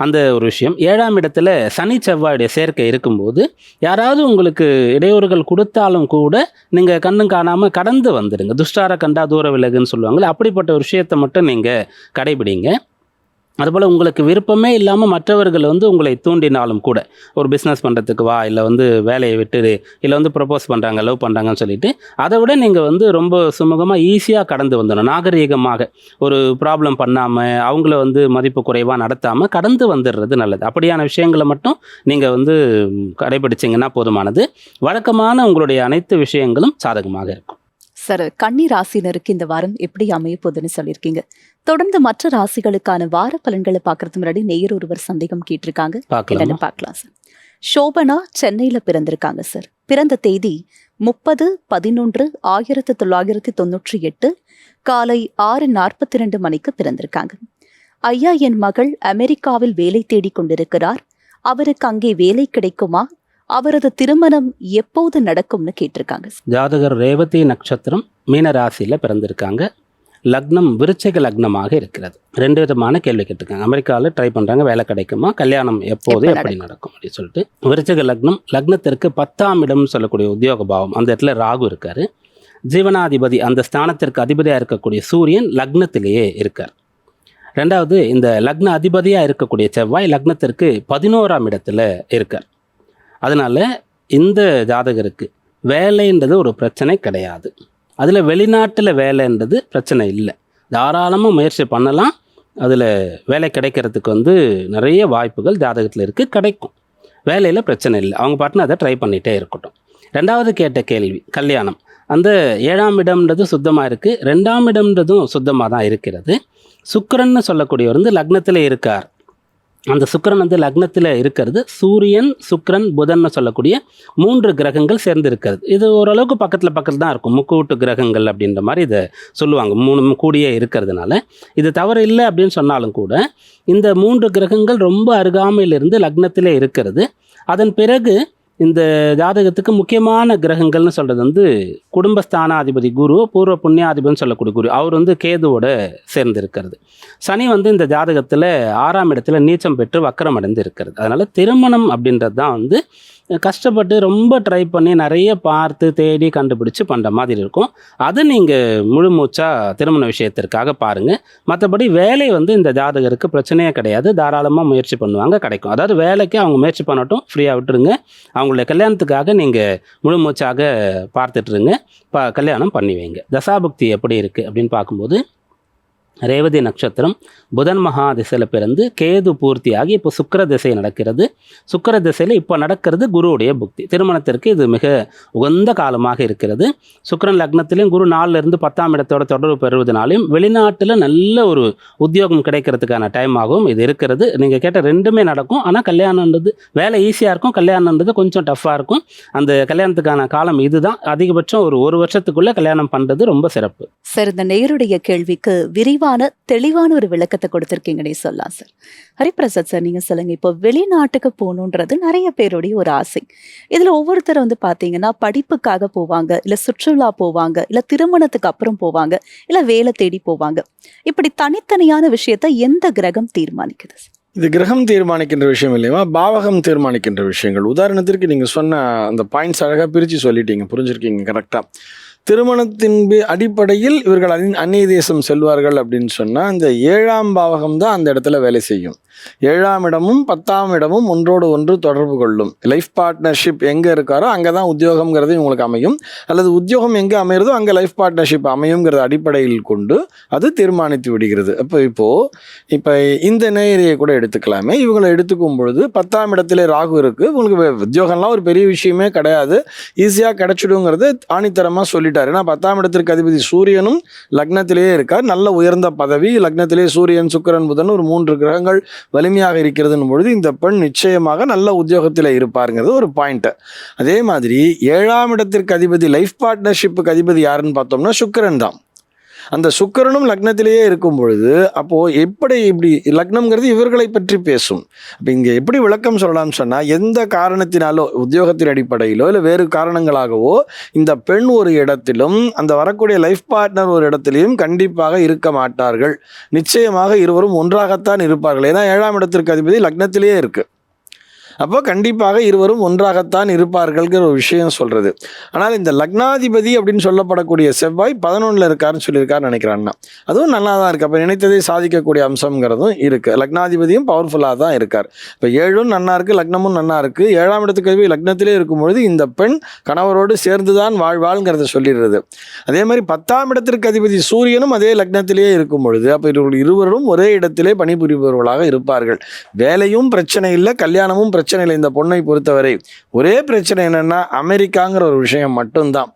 அந்த ஒரு விஷயம். 7ஆம் இடத்துல சனி செவ்வாயுடைய சேர்க்கை இருக்கும்போது யாராவது உங்களுக்கு இடையூறுகள் கொடுத்தாலும் கூட நீங்கள் கண்ணும் காணாமல் கடந்து வந்துடுங்க. துஷ்டார கண்டா தூர விலகுன்னு சொல்லுவாங்களே, அப்படிப்பட்ட ஒரு விஷயத்தை மட்டும் நீங்கள் கடைபிடிங்க. அதுபோல் உங்களுக்கு விருப்பமே இல்லாமல் மற்றவர்கள் உங்களை தூண்டினாலும் கூட, ஒரு பிஸ்னஸ் பண்ணுறதுக்கு வா, இல்லை வேலையை விட்டுரு, இல்லை ப்ரப்போஸ் பண்ணுறாங்க, லவ் பண்ணுறாங்கன்னு சொல்லிட்டு அதை விட நீங்கள் ரொம்ப சுமூகமாக ஈஸியாக கடந்து வந்துடணும். நாகரீகமாக ஒரு ப்ராப்ளம் பண்ணாமல் அவங்கள மதிப்பு குறைவாக நடத்தாமல் கடந்து வந்துடுறது நல்லது. அப்படியான விஷயங்களை மட்டும் நீங்கள் கடைபிடிச்சிங்கன்னா போதுமானது. வழக்கமான உங்களுடைய அனைத்து விஷயங்களும் சாதகமாக இருக்கும். சார், கன்னி ராசினருக்கு இந்த வாரம் எப்படி அமைய போகுதுன்னு சொல்லியிருக்கீங்க. தொடர்ந்து மற்ற ராசிகளுக்கான வார பலன்களை பார்க்கறதுக்கு முன்னாடி நேயர் ஒருவர் சந்தேகம் கேட்டிருக்காங்க. என்னன்னு பார்க்கலாம் சார். சோபனா சென்னையில பிறந்திருக்காங்க சார். பிறந்த தேதி 30/11/1998 காலை 6:42 மணிக்கு பிறந்திருக்காங்க. ஐயா, என் மகள் அமெரிக்காவில் வேலை தேடி கொண்டிருக்கிறார். அவருக்கு அங்கே வேலை கிடைக்குமா? அவரது திருமணம் எப்போது நடக்கும்னு கேட்டிருக்காங்க. ஜாதகர் ரேவதி நட்சத்திரம், மீன ராசியில் பிறந்திருக்காங்க. லக்னம் விருச்சிக லக்னமாக இருக்கிறது. 2 விதமான கேள்வி கேட்டிருக்காங்க. அமெரிக்காவில் ட்ரை பண்ணுறாங்க, வேலை கிடைக்குமா, கல்யாணம் எப்போது எப்படி நடக்கும் அப்படின்னு சொல்லிட்டு. விருச்சிக லக்னம், லக்னத்திற்கு 10ஆம் இடம்னு சொல்லக்கூடிய உத்தியோக பாவம், அந்த இடத்துல ராகு இருக்கார். ஜீவனாதிபதி, அந்த ஸ்தானத்திற்கு அதிபதியாக இருக்கக்கூடிய சூரியன் லக்னத்திலேயே இருக்கார். ரெண்டாவது, இந்த லக்ன அதிபதியாக இருக்கக்கூடிய செவ்வாய் லக்னத்திற்கு 11ஆம் இடத்துல இருக்கார். அதனால் இந்த ஜாதகருக்கு வேலைன்றது ஒரு பிரச்சனை கிடையாது. அதில் வெளிநாட்டில் வேலைன்றது பிரச்சனை இல்லை. தாராளமாக முயற்சி பண்ணலாம். அதில் வேலை கிடைக்கிறதுக்கு நிறைய வாய்ப்புகள் ஜாதகத்தில் இருக்குது, கிடைக்கும். வேலையில் பிரச்சனை இல்லை. அவங்க பாட்டுன்னு அதை ட்ரை பண்ணிகிட்டே இருக்கட்டும். ரெண்டாவது கேட்ட கேள்வி கல்யாணம். அந்த 7ஆம் இடம்ன்றது சுத்தமாக இருக்குது, 2ஆம் இடம்ன்றதும் சுத்தமாக தான் இருக்கிறது. சுக்கிரன்னு சொல்லக்கூடியவர் லக்னத்தில் இருக்கார். அந்த சுக்கிரன் லக்னத்தில் இருக்கிறது. சூரியன், சுக்கிரன், புதன்னு சொல்லக்கூடிய 3 கிரகங்கள் சேர்ந்து இருக்கிறது. இது ஓரளவுக்கு பக்கத்தில் தான் இருக்கும். முக்கூட்டு கிரகங்கள் அப்படின்ற மாதிரி இதை சொல்லுவாங்க. 3 கூடியே இருக்கிறதுனால இது தவறு இல்லை அப்படின்னு சொன்னாலும் கூட இந்த 3 கிரகங்கள் ரொம்ப அருகாமையிலிருந்து லக்னத்திலே இருக்கிறது. அதன் பிறகு இந்த ஜாதகத்துக்கு முக்கியமான கிரகங்கள்னு சொல்கிறது குடும்பஸ்தானாதிபதி குரு, பூர்வ புண்ணியாதிபதினு சொல்லக்கூடிய குரு, அவர் கேதுவோட சேர்ந்து இருக்கிறது. சனி இந்த ஜாதகத்தில் 6ஆம் இடத்துல நீச்சம் பெற்று வக்கரம் அடைந்து இருக்கிறது. அதனால் திருமணம் அப்படின்றது தான் கஷ்டப்பட்டு ரொம்ப ட்ரை பண்ணி நிறைய பார்த்து தேடி கண்டுபிடிச்சு பண்ணுற மாதிரி இருக்கும். அது நீங்கள் முழு மூச்சாக திருமண விஷயத்திற்காக பாருங்கள். மற்றபடி வேலை வந்து இந்த ஜாதகருக்கு பிரச்சனையே கிடையாது, தாராளமாக முயற்சி பண்ணுவாங்க, கிடைக்கும். அதாவது வேலைக்கு அவங்க முயற்சி பண்ணட்டும், ஃப்ரீயாக விட்டுருங்க. அவங்களுடைய கல்யாணத்துக்காக நீங்கள் முழு மூச்சாக பார்த்துட்ருங்க, கல்யாணம் பண்ணி வைங்க. தசாபுக்தி எப்படி இருக்குது அப்படின்னு பார்க்கும்போது ரேவதி நட்சத்திரம் புதன் மகா திசையில் பிறந்து கேது பூர்த்தியாகி இப்போ சுக்கிர திசை நடக்கிறது. சுக்கிர திசையில் இப்போ நடக்கிறது குருவுடைய புக்தி. திருமணத்திற்கு இது மிக உகந்த காலமாக இருக்கிறது. சுக்கிரன் லக்னத்திலையும் குரு 4லிருந்து 10ஆம் இடத்தோட தொடர்பு பெறுவதனாலையும் வெளிநாட்டில் நல்ல ஒரு உத்தியோகம் கிடைக்கிறதுக்கான டைம் ஆகும் இது இருக்கிறது. நீங்கள் கேட்ட ரெண்டுமே நடக்கும். ஆனால் கல்யாணன்றது வேலை ஈஸியாக இருக்கும், கல்யாணன்றது கொஞ்சம் டஃப்பாக இருக்கும். அந்த கல்யாணத்துக்கான காலம் இதுதான். அதிகபட்சம் ஒரு வருஷத்துக்குள்ளே கல்யாணம் பண்ணுறது ரொம்ப சிறப்பு. சார், இந்த நேருடைய கேள்விக்கு விரிவான தெளிவான ஒரு விளக்கத்தை கொடுத்திருக்கீங்கன்னே சொல்லலாம் சார். ஹரிபிரசாத் சார், நீங்க சொல்லுங்க, இப்போ வெளிநாட்டுக்கு போகணுன்றது நிறைய பேருடைய ஒரு ஆசை. இதுல ஒவ்வொருத்தரும் வந்து பாத்தீங்கன்னா படிப்புக்காக போவாங்க, இல்ல சுற்றுலா போவாங்க, இல்ல திருமணத்துக்கு அப்புறம் போவாங்க, இல்ல வேலை தேடி போவாங்க. இப்படி தனித்தனியான விஷயத்தை எந்த கிரகம் தீர்மானிக்குது சார்? இது கிரகம் தீர்மானிக்கின்ற விஷயம் இல்லையா, பாவகம் தீர்மானிக்கின்ற விஷயங்கள். உதாரணத்திற்கு நீங்கள் சொன்ன அந்த பாயிண்ட்ஸ் அழகாக பிரித்து சொல்லிட்டீங்க, புரிஞ்சிருக்கீங்க கரெக்டாக. திருமணத்தின் அடிப்படையில் இவர்கள் அந்நிய தேசம் செல்வார்கள் அப்படின்னு சொன்னால் அந்த 7ஆம் பாவகம் தான் அந்த இடத்துல வேலை செய்யும். 7ஆம் இடமும் 10ஆம் இடமும் ஒன்றோடு ஒன்று தொடர்பு கொள்ளும். லைஃப் பார்ட்னர்ஷிப் எங்கே இருக்காரோ அங்கே தான் உத்தியோகங்கிறது உங்களுக்கு அமையும், அல்லது உத்தியோகம் எங்கே அமைகிறதோ அங்கே லைஃப் பார்ட்னர்ஷிப் அமையுங்கிறது அடிப்படையில் கொண்டு அது தீர்மானித்து விடுகிறது. இப்போ இந்த நேயரியை கூட எடுத்துக்கலாமே. இவங்களை எடுத்துக்கும் பொழுது 10ஆம் இடத்துல ராகு இருக்குது. உங்களுக்கு உத்தியோகம்லாம் ஒரு பெரிய விஷயமே கிடையாது, ஈஸியாக கிடைச்சிடுங்கிறது ஆணித்தரமாக சொல்லிட்டார். ஏன்னா 10ஆம் இடத்திற்கு அதிபதி சூரியனும் லக்னத்திலேயே இருக்கார். நல்ல உயர்ந்த பதவி, லக்னத்திலேயே சூரியன் சுக்கிரன் புதன் ஒரு 3 கிரகங்கள் வலிமையாக இருக்கிறதுன்னு பொழுது இந்த பெண் நிச்சயமாக நல்ல உத்தியோகத்தில் இருப்பாருங்கிறது ஒரு பாயிண்ட். அதே மாதிரி 7ஆம் இடத்திற்கு அதிபதி லைஃப் பார்ட்னர்ஷிப்புக்கு அதிபதி யாருன்னு பார்த்தோம்னா சுக்கிரன் தான். அந்த சுக்கிரனும் லக்னத்திலேயே இருக்கும் பொழுது அப்போது இப்படி லக்னம்ங்கிறது இவர்களை பற்றி பேசும். அப்போ இங்கே எப்படி விளக்கம் சொல்லலாம்னு சொன்னால், எந்த காரணத்தினாலோ உத்தியோகத்தின் அடிப்படையிலோ இல்லை வேறு காரணங்களாகவோ இந்த பெண் ஒரு இடத்திலும் அந்த வரக்கூடிய லைஃப் பார்ட்னர் ஒரு இடத்திலையும் கண்டிப்பாக இருக்க மாட்டார்கள். நிச்சயமாக இருவரும் ஒன்றாகத்தான் இருப்பார்கள். ஏன்னா 7ஆம் இடத்திற்கு அதிபதி லக்னத்திலேயே இருக்குது. அப்போ கண்டிப்பாக இருவரும் ஒன்றாகத்தான் இருப்பார்கள்ங்கிற ஒரு விஷயம் சொல்கிறது. ஆனால் இந்த லக்னாதிபதி அப்படின்னு சொல்லப்படக்கூடிய செவ்வாய் 11ல் இருக்காருன்னு சொல்லியிருக்காருன்னு நினைக்கிறான்னா, அதுவும் நல்லா தான் இருக்குது. அப்போ நினைத்ததை சாதிக்கக்கூடிய அம்சங்கிறதும் இருக்குது. லக்னாதிபதியும் பவர்ஃபுல்லாக தான் இருக்கார். இப்போ 7ம் நன்னா இருக்குது, லக்னமும் நன்னா இருக்குது. 7ஆம் இடத்துக்கு அதிபதி லக்னத்திலே இருக்கும்பொழுது இந்த பெண் கணவரோடு சேர்ந்து தான் வாழ்வாள்ங்கிறத சொல்லிடுறது. அதே மாதிரி 10ஆம் இடத்திற்கு அதிபதி சூரியனும் அதே லக்னத்திலேயே இருக்கும் பொழுது அப்போ இருவரும் ஒரே இடத்திலே பணிபுரிபவர்களாக இருப்பார்கள். வேலையும் பிரச்சனை இல்லை, கல்யாணமும் பிரச்சனை இல்லை. இந்த பொண்ணை பொறுத்தவரை ஒரே பிரச்சனை என்னன்னா அமெரிக்காங்கிற ஒரு விஷயம் மட்டும்தான்.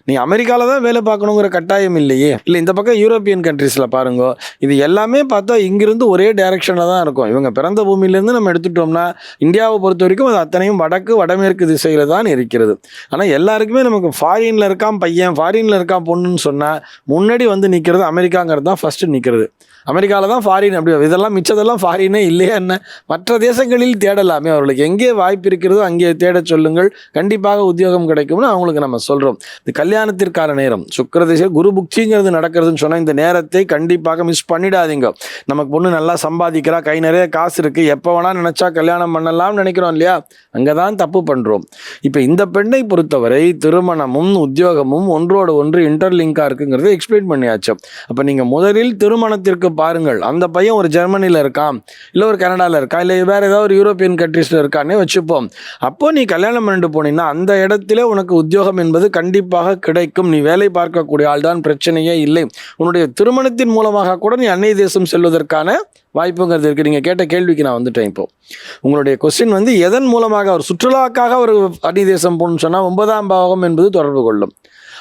நீ அமெரிக்காவில் தான் வேலை பார்க்கணுங்கிற கட்டாயம் இல்லையே. இல்லை இந்த பக்கம் யூரோப்பியன் கண்ட்ரீஸில் பாருங்க, இது எல்லாமே பார்த்தா இங்கிருந்து ஒரே டைரக்ஷனில் தான் இருக்கும். இவங்க பிறந்த பூமியிலேருந்து நம்ம எடுத்துட்டோம்னா இந்தியாவை பொறுத்த வரைக்கும் அது அத்தனையும் வடமேற்கு திசையில் தான் இருக்கிறது. ஆனால் எல்லாருக்குமே நமக்கு ஃபாரினில் இருக்கான் பையன், ஃபாரினில் இருக்கான் பொண்ணுன்னு சொன்னால் முன்னாடி வந்து நிற்கிறது அமெரிக்காங்கிறது தான் ஃபஸ்ட்டு நிற்கிறது. அமெரிக்காவில் தான் ஃபாரின், அப்படி இதெல்லாம் மிச்சதெல்லாம் ஃபாரினே இல்லையா என்ன? மற்ற தேசங்களில் தேடலாமே, அவர்களுக்கு எங்கே வாய்ப்பு இருக்கிறதோ அங்கே தேட சொல்லுங்கள், கண்டிப்பாக உத்தியோகம் கிடைக்கும்னு அவங்களுக்கு நம்ம சொல்கிறோம். இந்த கல்யாணத்திற்கான நேரம் சுக்கிர திசை குரு புக்திங்கிறது நடக்கிறதுன்னு சொன்னால் இந்த நேரத்தை கண்டிப்பாக மிஸ் பண்ணிடாதீங்க. நமக்கு பொண்ணு நல்லா சம்பாதிக்கிறா, கை நிறைய காசு இருக்குது, எப்போ வேணால் நினச்சா கல்யாணம் பண்ணலாம்னு நினைக்கிறோம் இல்லையா, அங்கே தான் தப்பு பண்ணுறோம். இப்போ இந்த பெண்ணை பொறுத்தவரை திருமணமும் உத்தியோகமும் ஒன்றோடு ஒன்று இன்டர்லிங்காக இருக்குங்கிறத எக்ஸ்பிளைன் பண்ணியாச்சு. அப்போ நீங்கள் முதலில் திருமணத்திற்கு பாருங்கள். அந்த பையன் ஒரு ஜெர்மனியில் இருக்கான், இல்லை ஒரு கனடாவில் இருக்கான், இல்லை வேறு ஏதாவது ஒரு யூரோப்பியன் கண்ட்ரீஸில் இருக்கானே வச்சுப்போம். அப்போ நீ கல்யாணம் பண்ணிட்டு போனீங்கன்னா அந்த இடத்துல உனக்கு உத்தியோகம் என்பது கண்டிப்பாக கிடைக்கும். நீ வேலை பார்க்கக்கூடிய ஆள் தான், பிரச்சனையே இல்லை. உன்னுடைய திருமணத்தின் மூலமாக கூட நீ அந்நிய தேசம் செல்வதற்கான வாய்ப்புங்கிறது இருக்குது. நீங்கள் கேட்ட கேள்விக்கு நான் வந்துட்டேன். இப்போ உங்களுடைய கொஸ்டின் வந்து எதன் மூலமாக ஒரு சுற்றுலாக்காக ஒரு அந்நிய தேசம் போகணும்னு சொன்னால் 9ஆம் பாவகம் என்பது தொடர்பு கொள்ளும்.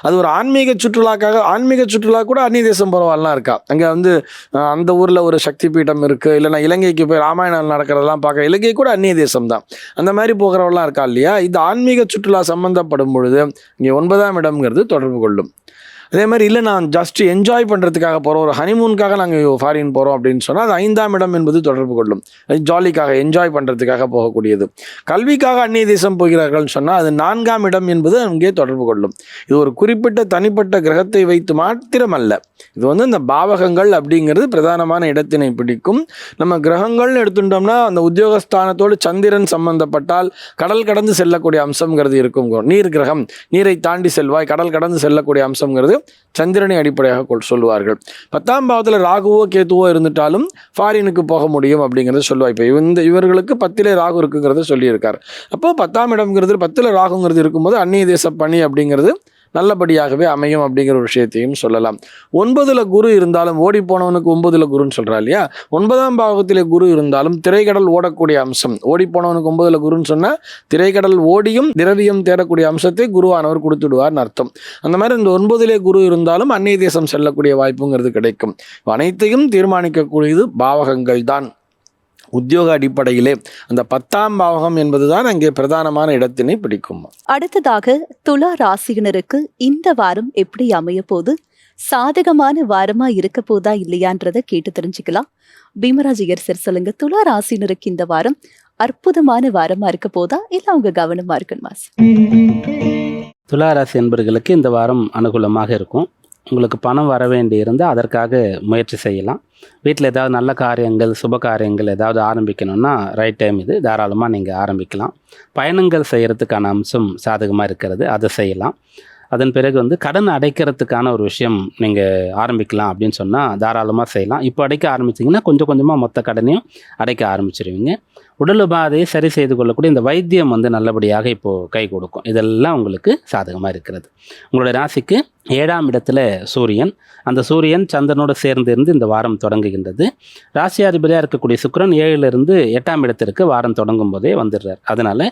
அது ஒரு ஆன்மீக சுற்றுலா கூட அந்நிய தேசம் போகிறவாள்லாம் இருக்கா. அங்கே வந்து அந்த ஊரில் ஒரு சக்தி பீடம் இருக்குது, இல்லைனா இலங்கைக்கு போய் ராமாயணம் நடக்கிறதெல்லாம் பார்க்க இலங்கை கூட அந்நிய தேசம் தான். அந்த மாதிரி போகிறவெல்லாம் இருக்கா இல்லையா. இது ஆன்மீக சுற்றுலா சம்மந்தப்படும் பொழுது இங்கே 9ஆம் இடம்ங்கிறது தொடர்பு கொள்ளும். அதே மாதிரி இல்லை நான் ஜஸ்ட் என்ஜாய் பண்ணுறதுக்காக போகிறோம், ஒரு ஹனிமூனுக்காக நாங்கள் ஃபாரின் போகிறோம் அப்படின்னு சொன்னால் அது 5ஆம் இடம் என்பது தொடர்பு கொள்ளும். அது ஜாலிக்காக என்ஜாய் பண்ணுறதுக்காக போகக்கூடியது. கல்விக்காக அந்நிய தேசம் போகிறார்கள்னு சொன்னால் அது 4ஆம் இடம் என்பது அங்கே தொடர்பு கொள்ளும். இது ஒரு குறிப்பிட்ட தனிப்பட்ட கிரகத்தை வைத்து மாத்திரமல்ல, இது வந்து இந்த பாவகங்கள் அப்படிங்கிறது பிரதானமான இடத்தினை பிடிக்கும். நம்ம கிரகங்கள்னு எடுத்துட்டோம்னா அந்த உத்தியோகஸ்தானத்தோடு சந்திரன் சம்பந்தப்பட்டால் கடல் கடந்து செல்லக்கூடிய அம்சம்ங்கிறது இருக்கும். நீர் கிரகம், நீரை தாண்டி செல்வாய், கடல் கடந்து செல்லக்கூடிய அம்சம்ங்கிறது சந்திரனை அடிப்படையாக சொல்லுவார்கள். 10ஆம் பாவத்தில் ராகுவோ கேத்துவோ இருந்துட்டாலும் ஃபாரினுக்கு போக முடியும் அப்படிங்கிறத சொல்லுவாய். இப்போ இவர்களுக்கு 10லே ராகு இருக்குங்கிறத சொல்லியிருக்கார். அப்போ 10ஆம் இடம்ங்கிறது 10ல் ராகுங்கிறது இருக்கும்போது அந்நிய தேச பணி அப்படிங்கிறது நல்லபடியாகவே அமையும் அப்படிங்கிற ஒரு விஷயத்தையும் சொல்லலாம். 9ல் குரு இருந்தாலும், ஓடி போனவனுக்கு 9ல் குருன்னு சொல்கிறா இல்லையா, 9ஆம் பாவத்திலே குரு இருந்தாலும் திரைக்கடல் ஓடக்கூடிய அம்சம். ஓடி போனவனுக்கு 9ல் குருன்னு சொன்னால் திரைக்கடல் ஓடியும் திரவியம் தேடக்கூடிய அம்சத்தை குருவானவர் கொடுத்துடுவார்னு அர்த்தம். அந்த மாதிரி இந்த 9லே குரு இருந்தாலும் அந்நிய தேசம் செல்லக்கூடிய வாய்ப்புங்கிறது கிடைக்கும். அனைத்தையும் தீர்மானிக்கக்கூடியது பாவகங்கள் தான். உத்தியோக அடிப்படையிலே அந்த 10ஆம் பாவகம் என்பதுதான் அங்கே பிரதானமான இடத்தினை பிடிக்கும். அடுத்ததாக துலா ராசியினருக்கு இந்த வாரம் எப்படி அமைய போது, சாதகமான வாரமா இருக்க போதா இல்லையான்றதை கேட்டு தெரிஞ்சுக்கலாம். பீமராஜ் சார் சொல்லுங்க, துலா ராசியினருக்கு இந்த வாரம் அற்புதமான வாரமா இருக்க போதா இல்ல அவங்க கவனமா இருக்குமா? துலா ராசி என்பவர்களுக்கு இந்த வாரம் அனுகூலமாக இருக்கும். உங்களுக்கு பணம் வர வேண்டி இருந்தால் அதற்காக முயற்சி செய்யலாம். வீட்டில் ஏதாவது நல்ல காரியங்கள், சுப காரியங்கள் ஏதாவது ஆரம்பிக்கணும்னா ரைட் டைம் இது, தாராளமாக நீங்கள் ஆரம்பிக்கலாம். பயணங்கள் செய்கிறதுக்கான அம்சம் சாதகமாக இருக்கிறது, அதை செய்யலாம். அதன் பிறகு வந்து கடன் அடைக்கிறதுக்கான ஒரு விஷயம் நீங்கள் ஆரம்பிக்கலாம் அப்படின்னு சொன்னால் தாராளமாக செய்யலாம். இப்போ அடைக்க ஆரம்பிச்சிங்கன்னா கொஞ்சம் கொஞ்சமாக மொத்த கடனையும் அடைக்க ஆரம்பிச்சிருவீங்க. உடல் உபாதையை சரி செய்து கொள்ளக்கூடிய இந்த வைத்தியம் வந்து நல்லபடியாக இப்போது கை கொடுக்கும். இதெல்லாம் உங்களுக்கு சாதகமாக இருக்கிறது. உங்களுடைய ராசிக்கு 7ஆம் இடத்துல சூரியன், அந்த சூரியன் சந்திரனோடு சேர்ந்து இருந்து இந்த வாரம் தொடங்குகின்றது. ராசியாதிபதியாக இருக்கக்கூடிய சுக்கிரன் 7லிருந்து 8ஆம் இடத்திற்கு வாரம் தொடங்கும் போதே வந்துடுறார். அதனால்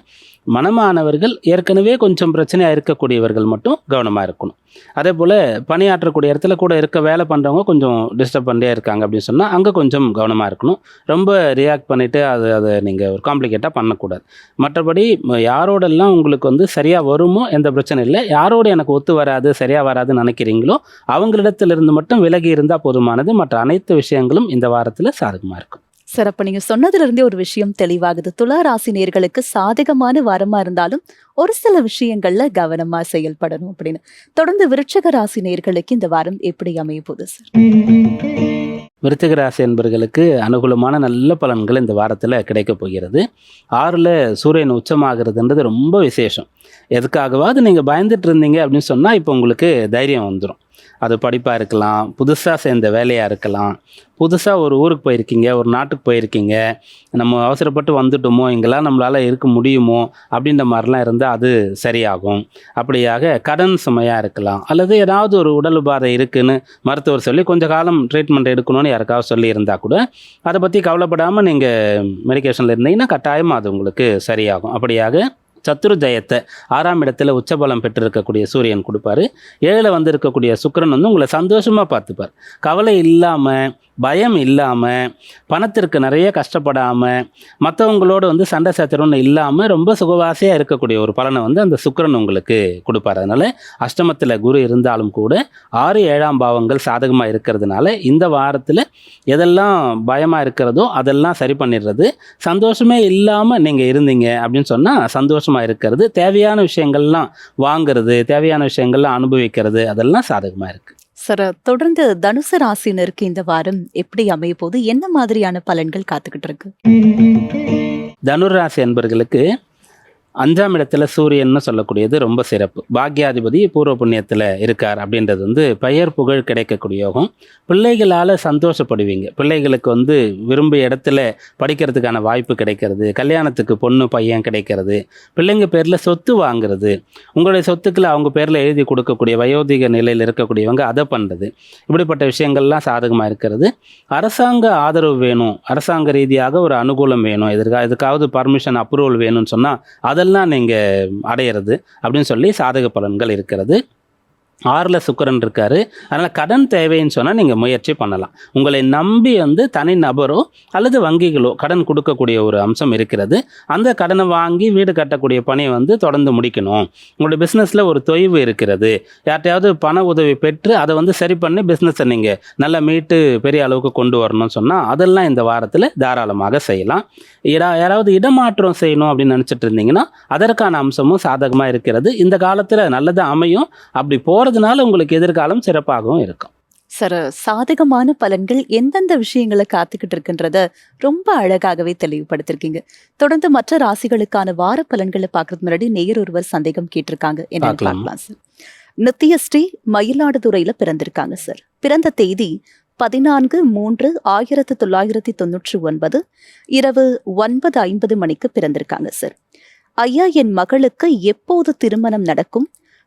மனமானவர்கள், ஏற்கனவே கொஞ்சம் பிரச்சனையாக இருக்கக்கூடியவர்கள் மட்டும் கவனமாக இருக்கணும். அதே போல் பணியாற்றக்கூடிய இடத்துல கூட வேலை பண்ணுறவங்க கொஞ்சம் டிஸ்டர்ப் பண்ணிட்டே இருக்காங்க அப்படின்னு சொன்னால் அங்கே கொஞ்சம் கவனமாக இருக்கணும். ரொம்ப ரியாக்ட் பண்ணிவிட்டு அதை நீங்கள் ஒரு காம்ப்ளிகேட்டாக பண்ணக்கூடாது. மற்றபடி யாரோடெல்லாம் உங்களுக்கு வந்து சரியாக வருமோ எந்த பிரச்சனை இல்லை. யாரோடு எனக்கு ஒத்து வராது, சரியாக வராதுன்னு நினைக்கிறீங்களோ அவங்களிடத்திலிருந்து மட்டும் விலகி இருந்தால் போதுமானது. மற்ற அனைத்து விஷயங்களும் இந்த வாரத்தில் சாதகமாக இருக்கும். சார், அப்ப நீங்க சொன்னதுல இருந்தே ஒரு விஷயம் தெளிவாகுது. துலா ராசி நேயர்களுக்கு சாதகமான வாரமா இருந்தாலும் ஒரு சில விஷயங்கள்ல கவனமா செயல்படணும் அப்படின்னு. தொடர்ந்து விருச்சிக ராசி நேயர்களுக்கு இந்த வாரம் எப்படி அமைய போகுது சார்? விருச்சிக ராசி என்பவர்களுக்கு அனுகூலமான நல்ல பலன்கள் இந்த வாரத்தில் கிடைக்கப் போகிறது. 6ல் சூரியன் உச்சமாகிறதுன்றது ரொம்ப விசேஷம். எதுக்காகவாது நீங்கள் பயந்துட்டு இருந்தீங்க அப்படின்னு சொன்னால் இப்போ உங்களுக்கு தைரியம் வந்துடும். அது படிப்பாக இருக்கலாம், புதுசாக சேர்ந்த வேலையாக இருக்கலாம், புதுசாக ஒரு ஊருக்கு போயிருக்கீங்க, ஒரு நாட்டுக்கு போயிருக்கீங்க, நம்ம அவசரப்பட்டு வந்துட்டோமோ, இங்கெல்லாம் நம்மளால் இருக்க முடியுமோ அப்படின்ற மாதிரிலாம் இருந்தால் அது சரியாகும். அப்படியாக கடன் சுமையாக இருக்கலாம், அல்லது ஏதாவது ஒரு உடல் உபாதை இருக்குதுன்னு மருத்துவர் சொல்லி கொஞ்சம் காலம் ட்ரீட்மெண்ட் எடுக்கணும்னு யாருக்காவது சொல்லி இருந்தால் கூட அதை பற்றி கவலைப்படாமல் நீங்கள் மெடிக்கேஷனில் இருந்தீங்கன்னா கட்டாயமாக அது உங்களுக்கு சரியாகும். அப்படியாக சத்துரு ஜெயத்தை 6ஆம் இடத்துல உச்சபலம் பெற்றிருக்கக்கூடிய சூரியன் கொடுப்பாரு. 7ல் வந்து இருக்கக்கூடிய சுக்கிரன் வந்து உங்களை சந்தோஷமாக பார்த்துப்பார். கவலை இல்லாமல், பயம் இல்லாமல், பணத்திற்கு நிறைய கஷ்டப்படாமல், மற்றவங்களோட வந்து சண்டை சச்சரவுன்னு இல்லாமல் ரொம்ப சுகவாசியாக இருக்கக்கூடிய ஒரு பலனை வந்து அந்த சுக்கிரன் உங்களுக்கு கொடுப்பார். அதனால் அஷ்டமத்தில் குரு இருந்தாலும் கூட 6, 7ஆம் பாவங்கள் சாதகமாக இருக்கிறதுனால இந்த வாரத்தில் எதெல்லாம் பயமாக இருக்கிறதோ அதெல்லாம் சரி பண்ணிடுறது. சந்தோஷமே இல்லாமல் நீங்கள் இருந்தீங்க அப்படின்னு சொன்னால் சந்தோஷமாக இருக்கிறது, தேவையான விஷயங்கள்லாம் வாங்கிறது, தேவையான விஷயங்கள்லாம் அனுபவிக்கிறது, அதெல்லாம் சாதகமாக இருக்குது. சார், தொடர்ந்து தனுசு ராசினருக்கு இந்த வாரம் எப்படி அமைய போது, என்ன மாதிரியான பலன்கள் காத்துக்கிட்டு இருக்கு? தனுர் ராசி என்பவர்களுக்கு 5ஆம் இடத்துல சூரியன்னு சொல்லக்கூடியது ரொம்ப சிறப்பு. பாக்யாதிபதி பூர்வ புண்ணியத்தில் இருக்கார் அப்படின்றது வந்து பெயர் புகழ் கிடைக்கக்கூடிய யோகம். பிள்ளைகளால் சந்தோஷப்படுவீங்க. பிள்ளைகளுக்கு வந்து விரும்பிய இடத்துல படிக்கிறதுக்கான வாய்ப்பு கிடைக்கிறது, கல்யாணத்துக்கு பொண்ணு பையன் கிடைக்கிறது, பிள்ளைங்க பேரில் சொத்து வாங்குறது, உங்களுடைய சொத்துக்களை அவங்க பேரில் எழுதி கொடுக்கக்கூடிய வயோதிக நிலையில் இருக்கக்கூடியவங்க அதை பண்ணுறது, இப்படிப்பட்ட விஷயங்கள்லாம் சாதகமாக இருக்கிறது. அரசாங்க ஆதரவு வேணும், அரசாங்க ரீதியாக ஒரு அனுகூலம் வேணும், எதுக்காவது பர்மிஷன் அப்ரூவல் வேணும்னு சொன்னால் அதெல்லாம் நீங்கள் அடையிறது அப்படின்னு சொல்லி சாதக பலன்கள் இருக்கிறது. 6ல் சுக்கிரன் இருக்கார். அதனால் கடன் தேவைன்னு சொன்னால் நீங்கள் முயற்சி பண்ணலாம். உங்களை நம்பி வந்து தனி நபரோ அல்லது வங்கிகளோ கடன் கொடுக்கக்கூடிய ஒரு அம்சம் இருக்கிறது. அந்த கடனை வாங்கி வீடு கட்டக்கூடிய பணியை வந்து தொடர்ந்து முடிக்கணும். உங்களுடைய பிஸ்னஸில் ஒரு தொய்வு இருக்கிறது, யார்ட்டையாவது பண உதவி பெற்று அதை வந்து சரி பண்ணி பிஸ்னஸை நீங்கள் நல்லா மீட்டு பெரிய அளவுக்கு கொண்டு வரணும்னு சொன்னால் அதெல்லாம் இந்த வாரத்தில் தாராளமாக செய்யலாம். யாராவது இடமாற்றம் செய்யணும் அப்படின்னு நினச்சிட்டு இருந்தீங்கன்னா அதற்கான அம்சமும் சாதகமாக இருக்கிறது. இந்த காலத்தில் நல்லதாக அமையும். அப்படி போகிறதுனால உங்களுக்கு எதிர்காலம் சிறப்பாகவும் இருக்கும். சார், சாதகமான பலன்கள் எந்தெந்த விஷயங்களை காத்துக்கிட்டு இருக்குன்றத ரொம்ப அழகாகவே தெளிவுபடுத்திருக்கீங்க. தொடர்ந்து மற்ற ராசிகளுக்கான வார பலன்களை பார்க்கறதுக்கு முன்னாடி நேயர் ஒருவர் சந்தேகம் கேட்டிருக்காங்க. என்னன்னு பார்க்கலாம். பார்க்கலாம் சார். நித்யஸ்ரீ மயிலாடுதுறையில பிறந்திருக்காங்க சார். பிறந்த தேதி 14/3/1999 இரவு 9:50 மணிக்கு பிறந்திருக்காங்க சார். ஐயா, என் மகளுக்கு எப்போது திருமணம் நடக்கும்?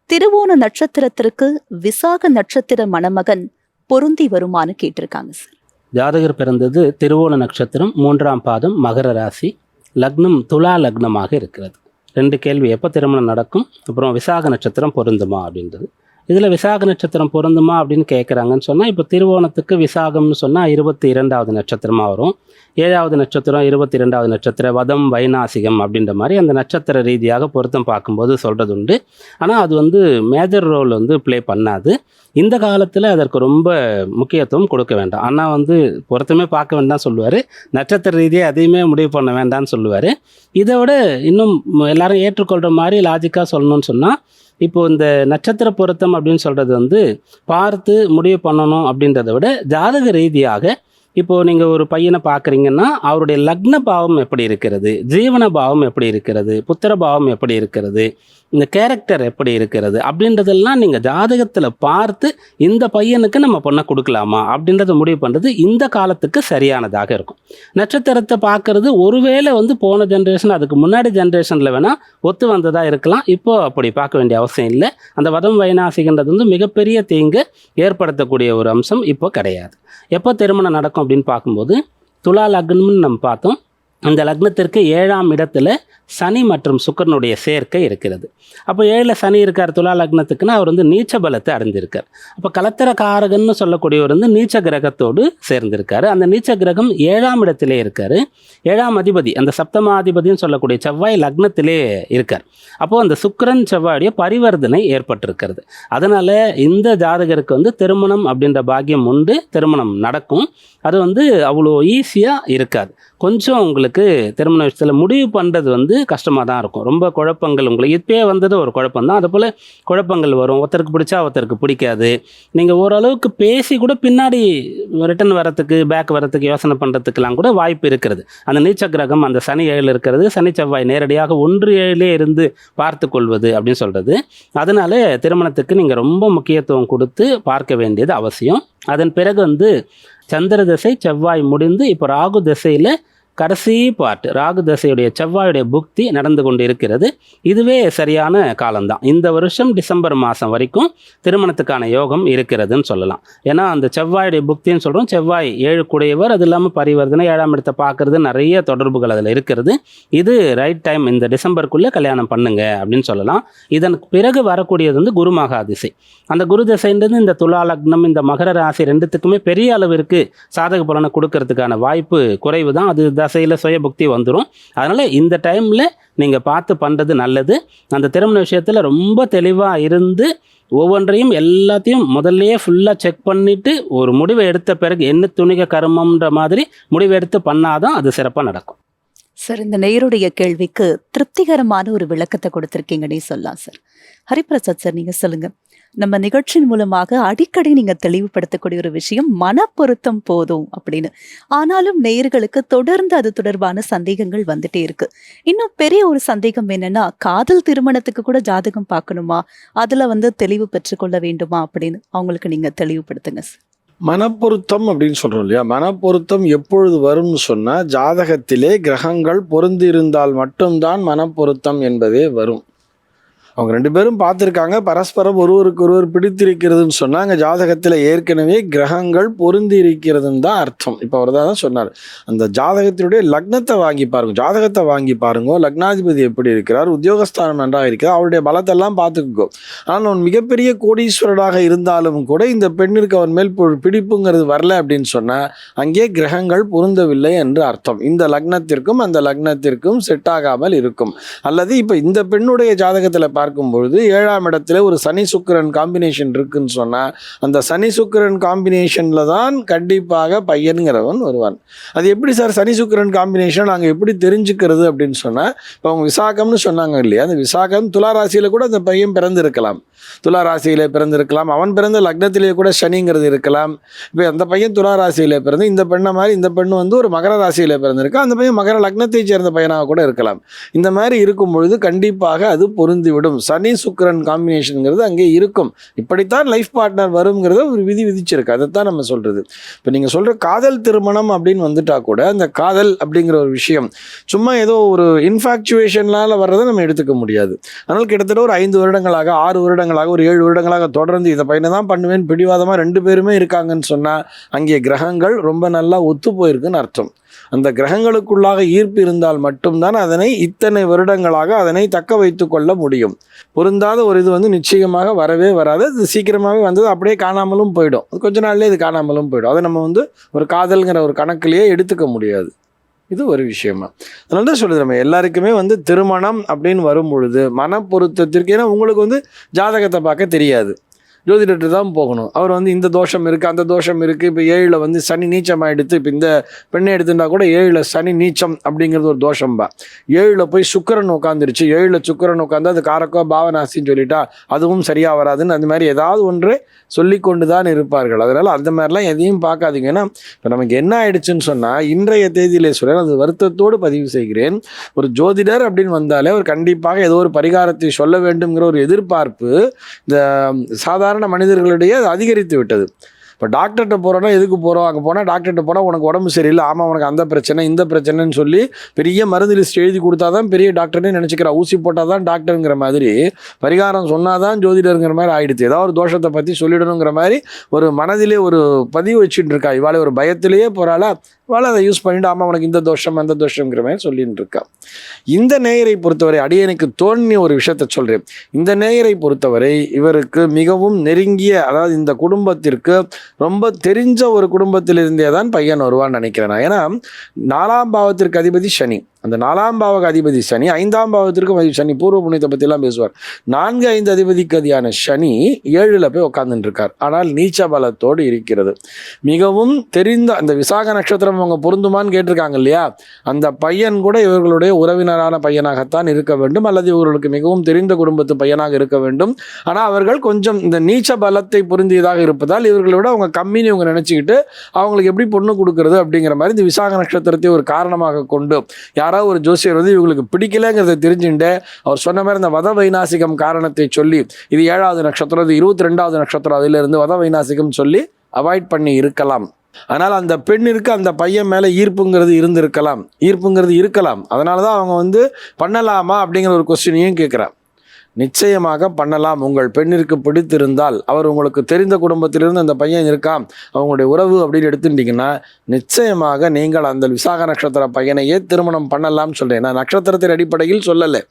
திருவோண நட்சத்திரத்திற்கு விசாக நட்சத்திர மணமகன் பொருந்தி வருமானு கேட்டிருக்காங்க சார். ஜாதகர் பிறந்தது திருவோண நட்சத்திரம் 3ஆம் பாதம் மகர ராசி, லக்னம் துலா லக்னமாக இருக்கிறது. 2 கேள்வி, எப்போ திருமணம் நடக்கும், அப்புறம் விசாக நட்சத்திரம் பொருந்துமா அப்படின்றது. இதில் விசாக நட்சத்திரம் பொருந்துமா அப்படின்னு கேட்குறாங்கன்னு சொன்னால், இப்போ திருவோணத்துக்கு விசாகம்னு சொன்னால் 22வது நட்சத்திரமாக வரும். 7வது நட்சத்திரம் 22வது நட்சத்திரம், வதம் வைநாசிகம் அப்படின்ற மாதிரி அந்த நட்சத்திர ரீதியாக பொருத்தம் பார்க்கும்போது சொல்கிறது உண்டு. ஆனால் அது வந்து மேஜர் ரோல் வந்து ப்ளே பண்ணாது. இந்த காலத்தில் அதற்கு ரொம்ப முக்கியத்துவம் கொடுக்க வேண்டாம். ஆனால் வந்து பொருத்தமே பார்க்க வேண்டாம் சொல்லுவார், நட்சத்திர ரீதியாக அதையுமே முடிவு பண்ண வேண்டாம்னு சொல்லுவார். இதை விட இன்னும் எல்லாரும் ஏற்றுக்கொள்கிற மாதிரி லாஜிக்காக சொல்லணும்னு சொன்னால், இப்போது இந்த நட்சத்திர பொருத்தம் அப்படின்னு சொல்கிறது வந்து பார்த்து முடிவு பண்ணணும் அப்படின்றத விட ஜாதக ரீதியாக இப்போது நீங்கள் ஒரு பையனை பார்க்குறீங்கன்னா அவருடைய லக்ன பாவம் எப்படி இருக்கிறது, ஜீவன பாவம் எப்படி இருக்கிறது, புத்திர பாவம் எப்படி இருக்கிறது, இந்த கேரக்டர் எப்படி இருக்கிறது அப்படின்றதெல்லாம் நீங்கள் ஜாதகத்தில் பார்த்து இந்த பையனுக்கு நம்ம பொண்ணை கொடுக்கலாமா அப்படின்றத முடிவு பண்ணுறது இந்த காலத்துக்கு சரியானதாக இருக்கும். நட்சத்திரத்தை பார்க்கறது ஒருவேளை வந்து போன ஜென்ரேஷன் அதுக்கு முன்னாடி ஜென்ரேஷனில் வேணால் ஒத்து வந்ததாக இருக்கலாம். இப்போது அப்படி பார்க்க வேண்டிய அவசியம் இல்லை. அந்த வதம் வைநாசிகன்றது வந்து மிகப்பெரிய தீங்கு ஏற்படுத்தக்கூடிய ஒரு அம்சம் இப்போ கிடையாது. எப்போ திருமணம் நடக்கும் அப்படின்னு பார்க்கும்போது துலா லக்னம்னு நம்ம பார்த்தோம். அந்த லக்னத்திற்கு 7ஆம் இடத்துல சனி மற்றும் சுக்கிரனுடைய சேர்க்கை இருக்கிறது. அப்போ 7ல் சனி இருக்கார் துலா லக்னத்துக்குன்னா அவர் வந்து நீச்ச பலத்தை அடைஞ்சிருக்கார். அப்போ கலத்திர காரகன்னு சொல்லக்கூடியவர் வந்து நீச்ச கிரகத்தோடு சேர்ந்திருக்காரு. அந்த நீச்ச கிரகம் 7ஆம் இடத்திலே இருக்கார். 7ஆம் அதிபதி அந்த சப்தமாதிபதினு சொல்லக்கூடிய செவ்வாய் லக்னத்திலே இருக்கார். அப்போது அந்த சுக்கிரன் செவ்வாயுடைய பரிவர்த்தனை ஏற்பட்டிருக்கிறது. அதனால் இந்த ஜாதகருக்கு வந்து திருமணம் அப்படின்ற பாக்கியம் உண்டு, திருமணம் நடக்கும். அது வந்து அவ்வளோ ஈஸியாக இருக்காது. கொஞ்சம் உங்களுக்கு திருமண விஷயத்தில் முடிவு பண்ணுறது வந்து கஷ்டமாக தான் இருக்கும். ரொம்ப குழப்பங்கள் உங்களுக்கு இப்போயே வந்தது ஒரு குழப்பம் தான். அதுபோல் குழப்பங்கள் வரும். ஒருத்தருக்கு பிடிச்சா ஒருத்தருக்கு பிடிக்காது. நீங்கள் ஓரளவுக்கு பேசி கூட பின்னாடி ரிட்டன் வரத்துக்கு பேக் வரத்துக்கு யோசனை பண்ணுறதுக்கெல்லாம் கூட வாய்ப்பு இருக்கிறது. அந்த நீச்ச கிரகம் அந்த சனி 7 இருக்கிறது. சனி செவ்வாய் நேரடியாக 1-7 இருந்து பார்த்து கொள்வது அப்படின்னு சொல்கிறது. அதனால திருமணத்துக்கு நீங்கள் ரொம்ப முக்கியத்துவம் கொடுத்து பார்க்க வேண்டியது அவசியம். அதன் பிறகு வந்து சந்திர திசை செவ்வாய் முடிந்து இப்போ ராகு திசையில் கடைசி பார்ட் ராகு தசையுடைய செவ்வாயுடைய புக்தி நடந்து கொண்டு இருக்கிறது. இதுவே சரியான காலம்தான். இந்த வருஷம் டிசம்பர் மாதம் வரைக்கும் திருமணத்துக்கான யோகம் இருக்கிறதுன்னு சொல்லலாம். ஏன்னா அந்த செவ்வாயுடைய புக்தின்னு சொல்கிறோம். செவ்வாய் 7 கூடையவர், அது இல்லாமல் பரிவர்த்தனை 7ஆம் இடத்தை பார்க்கறது, நிறைய தொடர்புகள் அதில் இருக்கிறது. இது ரைட் டைம், இந்த டிசம்பருக்குள்ளே கல்யாணம் பண்ணுங்க அப்படின்னு சொல்லலாம். இதற்கு பிறகு வரக்கூடியது வந்து குரு மகா திசை. அந்த குரு திசைன்றது இந்த துலா லக்னம் இந்த மகர ராசி ரெண்டுத்துக்குமே பெரிய அளவிற்கு சாதக பலனை கொடுக்கறதுக்கான வாய்ப்பு குறைவு தான். அது தசையில் சுய புக்தி வந்துடும். அதனால் இந்த டைமில் நீங்கள் பார்த்து பண்ணுறது நல்லது. அந்த திருமண விஷயத்தில் ரொம்ப தெளிவாக இருந்து ஒவ்வொன்றையும் எல்லாத்தையும் முதல்லையே ஃபுல்லாக செக் பண்ணிவிட்டு ஒரு முடிவை எடுத்த பிறகு என்ன துணிக கர்மம்ன்ற மாதிரி முடிவு எடுத்து பண்ணாதான் அது சிறப்பாக நடக்கும். சார், இந்த நேயருடைய கேள்விக்கு திருப்திகரமான ஒரு விளக்கத்தை கொடுத்துருக்கீங்கன்னே சொல்லலாம் சார். ஹரிபிரசாத் சார், நீங்கள் சொல்லுங்கள். நம்ம நிகழ்ச்சியின் மூலமாக அடிக்கடி நீங்க தெளிவுபடுத்தக்கூடிய ஒரு விஷயம் மனப்பொருத்தம் போதும் அப்படின்னு. ஆனாலும் நேயர்களுக்கு தொடர்ந்து அது தொடர்பான சந்தேகங்கள் வந்துட்டே இருக்கு. இன்னும் பெரிய ஒரு சந்தேகம் என்னன்னா, காதல் திருமணத்துக்கு கூட ஜாதகம் பார்க்கணுமா, அதுல வந்து தெளிவு பெற்றுக்கொள்ள வேண்டுமா அப்படின்னு அவங்களுக்கு நீங்க தெளிவுபடுத்துங்க சார். மனப்பொருத்தம் அப்படின்னு சொல்றோம் இல்லையா, மனப்பொருத்தம் எப்பொழுது வரும்னு சொன்னா ஜாதகத்திலே கிரகங்கள் பொருந்தி இருந்தால் மட்டும்தான் மனப்பொருத்தம் என்பதே வரும். அவங்க 2 பேரும் பார்த்துருக்காங்க, பரஸ்பரம் ஒருவருக்கு ஒருவர் பிடித்திருக்கிறதுன்னு சொன்னாங்க. ஜாதகத்தில் ஏற்கனவே கிரகங்கள் பொருந்தி இருக்கிறதுன்னு தான் அர்த்தம். இப்போ அவர் தான் சொன்னார், அந்த ஜாதகத்தினுடைய லக்னத்தை வாங்கி பாருங்க, ஜாதகத்தை வாங்கி பாருங்க, லக்னாதிபதி எப்படி இருக்கிறார், உத்தியோகஸ்தானம் நன்றாக இருக்கிறார், அவருடைய பலத்தெல்லாம் பார்த்துக்கோ. ஆனால் அவன் மிகப்பெரிய கோடீஸ்வரராக இருந்தாலும் கூட இந்த பெண்ணிற்கு அவன் மேல் பிடிப்புங்கிறது வரல அப்படின்னு சொன்னால் அங்கே கிரகங்கள் பொருந்தவில்லை என்று அர்த்தம். இந்த லக்னத்திற்கும் அந்த லக்னத்திற்கும் செட் ஆகாமல் இருக்கும். அல்லது இப்போ இந்த பெண்ணுடைய ஜாதகத்தில் பார்க்கும் பொழுது 7ஆம் இடத்துல ஒரு சனி சுக்கிரன் காம்பினேஷன் இருக்குன்னு சொன்னால் அந்த சனி சுக்கிரன் காம்பினேஷனில் தான் கண்டிப்பாக பையனுங்கிறவன் வருவான். அது எப்படி சார் சனி சுக்கிரன் காம்பினேஷன் நாங்கள் எப்படி தெரிஞ்சுக்கிறது அப்படின்னு சொன்னால், இப்போ அவங்க விசாகம்னு சொன்னாங்க இல்லையா, அந்த விசாகம் துலா ராசியில் கூட அந்த பையன் பிறந்திருக்கலாம், துலா ராசியிலே பிறந்திருக்கலாம், அவன் பிறந்த லக்னத்திலேயே கூட சனிங்கிறது இருக்கலாம். இப்போ அந்த பையன் துலா ராசியிலே பிறந்து இந்த பெண்ணை மாதிரி இந்த பெண்ணு வந்து ஒரு மகர ராசியிலே பிறந்திருக்கு, அந்த பையன் மகர லக்னத்தை சேர்ந்த பையனாக கூட இருக்கலாம். இந்த மாதிரி இருக்கும் பொழுது கண்டிப்பாக அது பொருந்திவிடும். சனி சுக்கிரன் காம்பினேஷனுங்கிறது அங்கே இருக்கும். இப்படித்தான் லைஃப் பார்ட்னர் வருங்கிறத ஒரு விதி விதிச்சிருக்கு. அதைத்தான் நம்ம சொல்றது. இப்போ நீங்கள் சொல்ற காதல் திருமணம் அப்படின்னு வந்துட்டா கூட அந்த காதல் அப்படிங்கிற ஒரு விஷயம் சும்மா ஏதோ ஒரு இன்ஃபாக்சுவேஷனால வர்றதை நம்ம எடுத்துக்க முடியாது. அதனால் கிட்டத்தட்ட ஒரு 5 வருடங்களாக 6 வருடங்களாக ஒரு 7 வருடங்களாக தொடர்ந்து இந்த பையனை தான் பண்ணுவேன் பிடிவாதமாக 2 பேருமே இருக்காங்கன்னு சொன்னால் அங்கே கிரகங்கள் ரொம்ப நல்லா ஒத்து போயிருக்குன்னு அர்த்தம். அந்த கிரகங்களுக்குள்ளாக ஈர்ப்பு இருந்தால் மட்டும்தான் அதனை இத்தனை வருடங்களாக அதனை தக்க வைத்து கொள்ள முடியும். பொருந்தாத ஒரு இது வந்து நிச்சயமாக வரவே வராது. அது சீக்கிரமாகவே வந்தது அப்படியே காணாமலும் போயிடும். கொஞ்ச நாள்லேயே இது காணாமலும் போயிடும். அதை நம்ம வந்து ஒரு காதல்ங்கிற ஒரு கணக்கிலேயே எடுத்துக்க முடியாது. இது ஒரு விஷயமா. அதனால தான் சொல்லுது, நம்ம எல்லாருக்குமே வந்து திருமணம் அப்படின்னு வரும் பொழுது மன பொருத்தத்திற்கு, ஏன்னா உங்களுக்கு வந்து ஜாதகத்தை பார்க்க தெரியாது, ஜோதிடர்கிட்ட தான் போகணும். அவர் வந்து இந்த தோஷம் இருக்குது அந்த தோஷம் இருக்குது. இப்போ 7ல் வந்து சனி நீச்சமாக எடுத்து, இப்போ இந்த பெண்ணை எடுத்துட்டா கூட 7ல் சனி நீச்சம் அப்படிங்கிறது ஒரு தோஷம்பா. 7ல் போய் சுக்கிரன் உட்காந்துருச்சு, 7ல் சுக்கிரன் உட்காந்து அது காரக்கோ பாவனாசின்னு சொல்லிட்டா அதுவும் சரியாக வராதுன்னு அந்த மாதிரி ஏதாவது ஒன்று சொல்லி கொண்டு தான் இருப்பார்கள். அதனால் அந்த மாதிரிலாம் எதையும் பார்க்காதீங்க. ஏன்னா இப்போ நமக்கு என்ன ஆயிடுச்சுன்னு சொன்னால், இன்றைய தேதியிலே சொல்கிறேன், அது வருத்தத்தோடு பதிவு செய்கிறேன், ஒரு ஜோதிடர் அப்படின்னு வந்தாலே அவர் கண்டிப்பாக ஏதோ ஒரு பரிகாரத்தை சொல்ல வேண்டும்ங்கிற ஒரு எதிர்பார்ப்பு இந்த சாதாரண மனிதர்களிடையே அது அதிகரித்து விட்டது. இப்போ டாக்டர்கிட்ட போகிறோன்னா எதுக்கு போகிறோம், அங்கே போனால் டாக்டர்கிட்ட போனால் உனக்கு உடம்பு சரியில்லை, ஆமாம் உனக்கு அந்த பிரச்சனை இந்த பிரச்சனைன்னு சொல்லி பெரிய மருந்து லிஸ்ட் எழுதி கொடுத்தா தான் பெரிய டாக்டர்னே நினச்சிக்கிறா, ஊசி போட்டால் தான் டாக்டருங்கிற மாதிரி, பரிகாரம் சொன்னால் தான் ஜோதிடருங்கிற மாதிரி ஆகிடுச்சு. ஏதாவது ஒரு தோஷத்தை பற்றி சொல்லிடணுங்கிற மாதிரி ஒரு மனதிலே ஒரு பதிவு வச்சுட்டு இருக்கா. இவாளே ஒரு பயத்திலேயே போகிறாளா, இவாளை அதை யூஸ் பண்ணிட்டு ஆமாம் உனக்கு இந்த தோஷம் அந்த தோஷங்கிற மாதிரி சொல்லிட்டு இருக்கா. இந்த நேயரை பொறுத்தவரை அடியனுக்கு தோன்றிய ஒரு விஷயத்த சொல்கிறேன். இந்த நேயரை பொறுத்தவரை இவருக்கு மிகவும் நெருங்கிய, அதாவது இந்த குடும்பத்திற்கு ரொம்ப தெரிஞ்ச ஒரு குடும்பத்திலிருந்தே தான் பையன் வருவான்னு நினைக்கிறேன். ஏன்னா 4ஆம் பாவத்திற்கு அதிபதி சனி, அந்த 4ஆம் பாவக அதிபதி சனி, 5ஆம் பாவத்திற்கு சனி, பூர்வ புண்ணியத்தை பற்றிலாம் பேசுவார். 4, 5 அதிபதிக்கு அதியான சனி 7ல் போய் உட்கார்ந்துட்டு இருக்கார். ஆனால் நீச்ச பலத்தோடு இருக்கிறது. மிகவும் தெரிந்த அந்த விசாக நட்சத்திரம் அவங்க பொருந்துமான்னு கேட்டிருக்காங்க இல்லையா, அந்த பையன் கூட இவர்களுடைய உறவினரான பையனாகத்தான் இருக்க வேண்டும், அல்லது இவர்களுக்கு மிகவும் தெரிந்த குடும்பத்து பையனாக இருக்க வேண்டும். ஆனால் அவர்கள் கொஞ்சம் இந்த நீச்ச பலத்தை பொருந்தியதாக இருப்பதால் இவர்களை விட அவங்க கம்மின்னு இவங்க நினச்சிக்கிட்டு அவங்களுக்கு எப்படி பொண்ணு கொடுக்கறது அப்படிங்கிற மாதிரி இந்த விசாக நட்சத்திரத்தை ஒரு காரணமாக கொண்டு யாராவது ஒரு ஜோசியர் வந்து இவங்களுக்கு பிடிக்கலங்கிறத தெரிஞ்சுட்டு அவர் சொன்ன மாதிரி இந்த வத வைநாசிகம் காரணத்தை சொல்லி, இது 7வது நட்சத்திரம், இது 22வது நட்சத்திரம், அதிலிருந்து வத வைநாசிகம் சொல்லி அவாய்ட் பண்ணி இருக்கலாம். ஆனால் அந்த பெண்ணிற்கு அந்த பையன் மேலே ஈர்ப்புங்கிறது இருக்கலாம். அதனால தான் அவங்க வந்து பண்ணலாமா அப்படிங்கிற ஒரு கொஸ்டினையும் கேட்குறான். நிச்சயமாக பண்ணலாம். உங்கள் பெண்ணிற்கு பிடித்திருந்தால், அவர் உங்களுக்கு தெரிந்த குடும்பத்திலிருந்து அந்த பையன் இருக்கான், அவங்களுடைய உறவு அப்படின்னு எடுத்துட்டீங்கன்னா நிச்சயமாக நீங்கள் அந்த விசாக நட்சத்திர பையனையே திருமணம் பண்ணலாம்னு சொல்கிறேன். நான் நட்சத்திரத்தின் அடிப்படையில் சொல்லலை.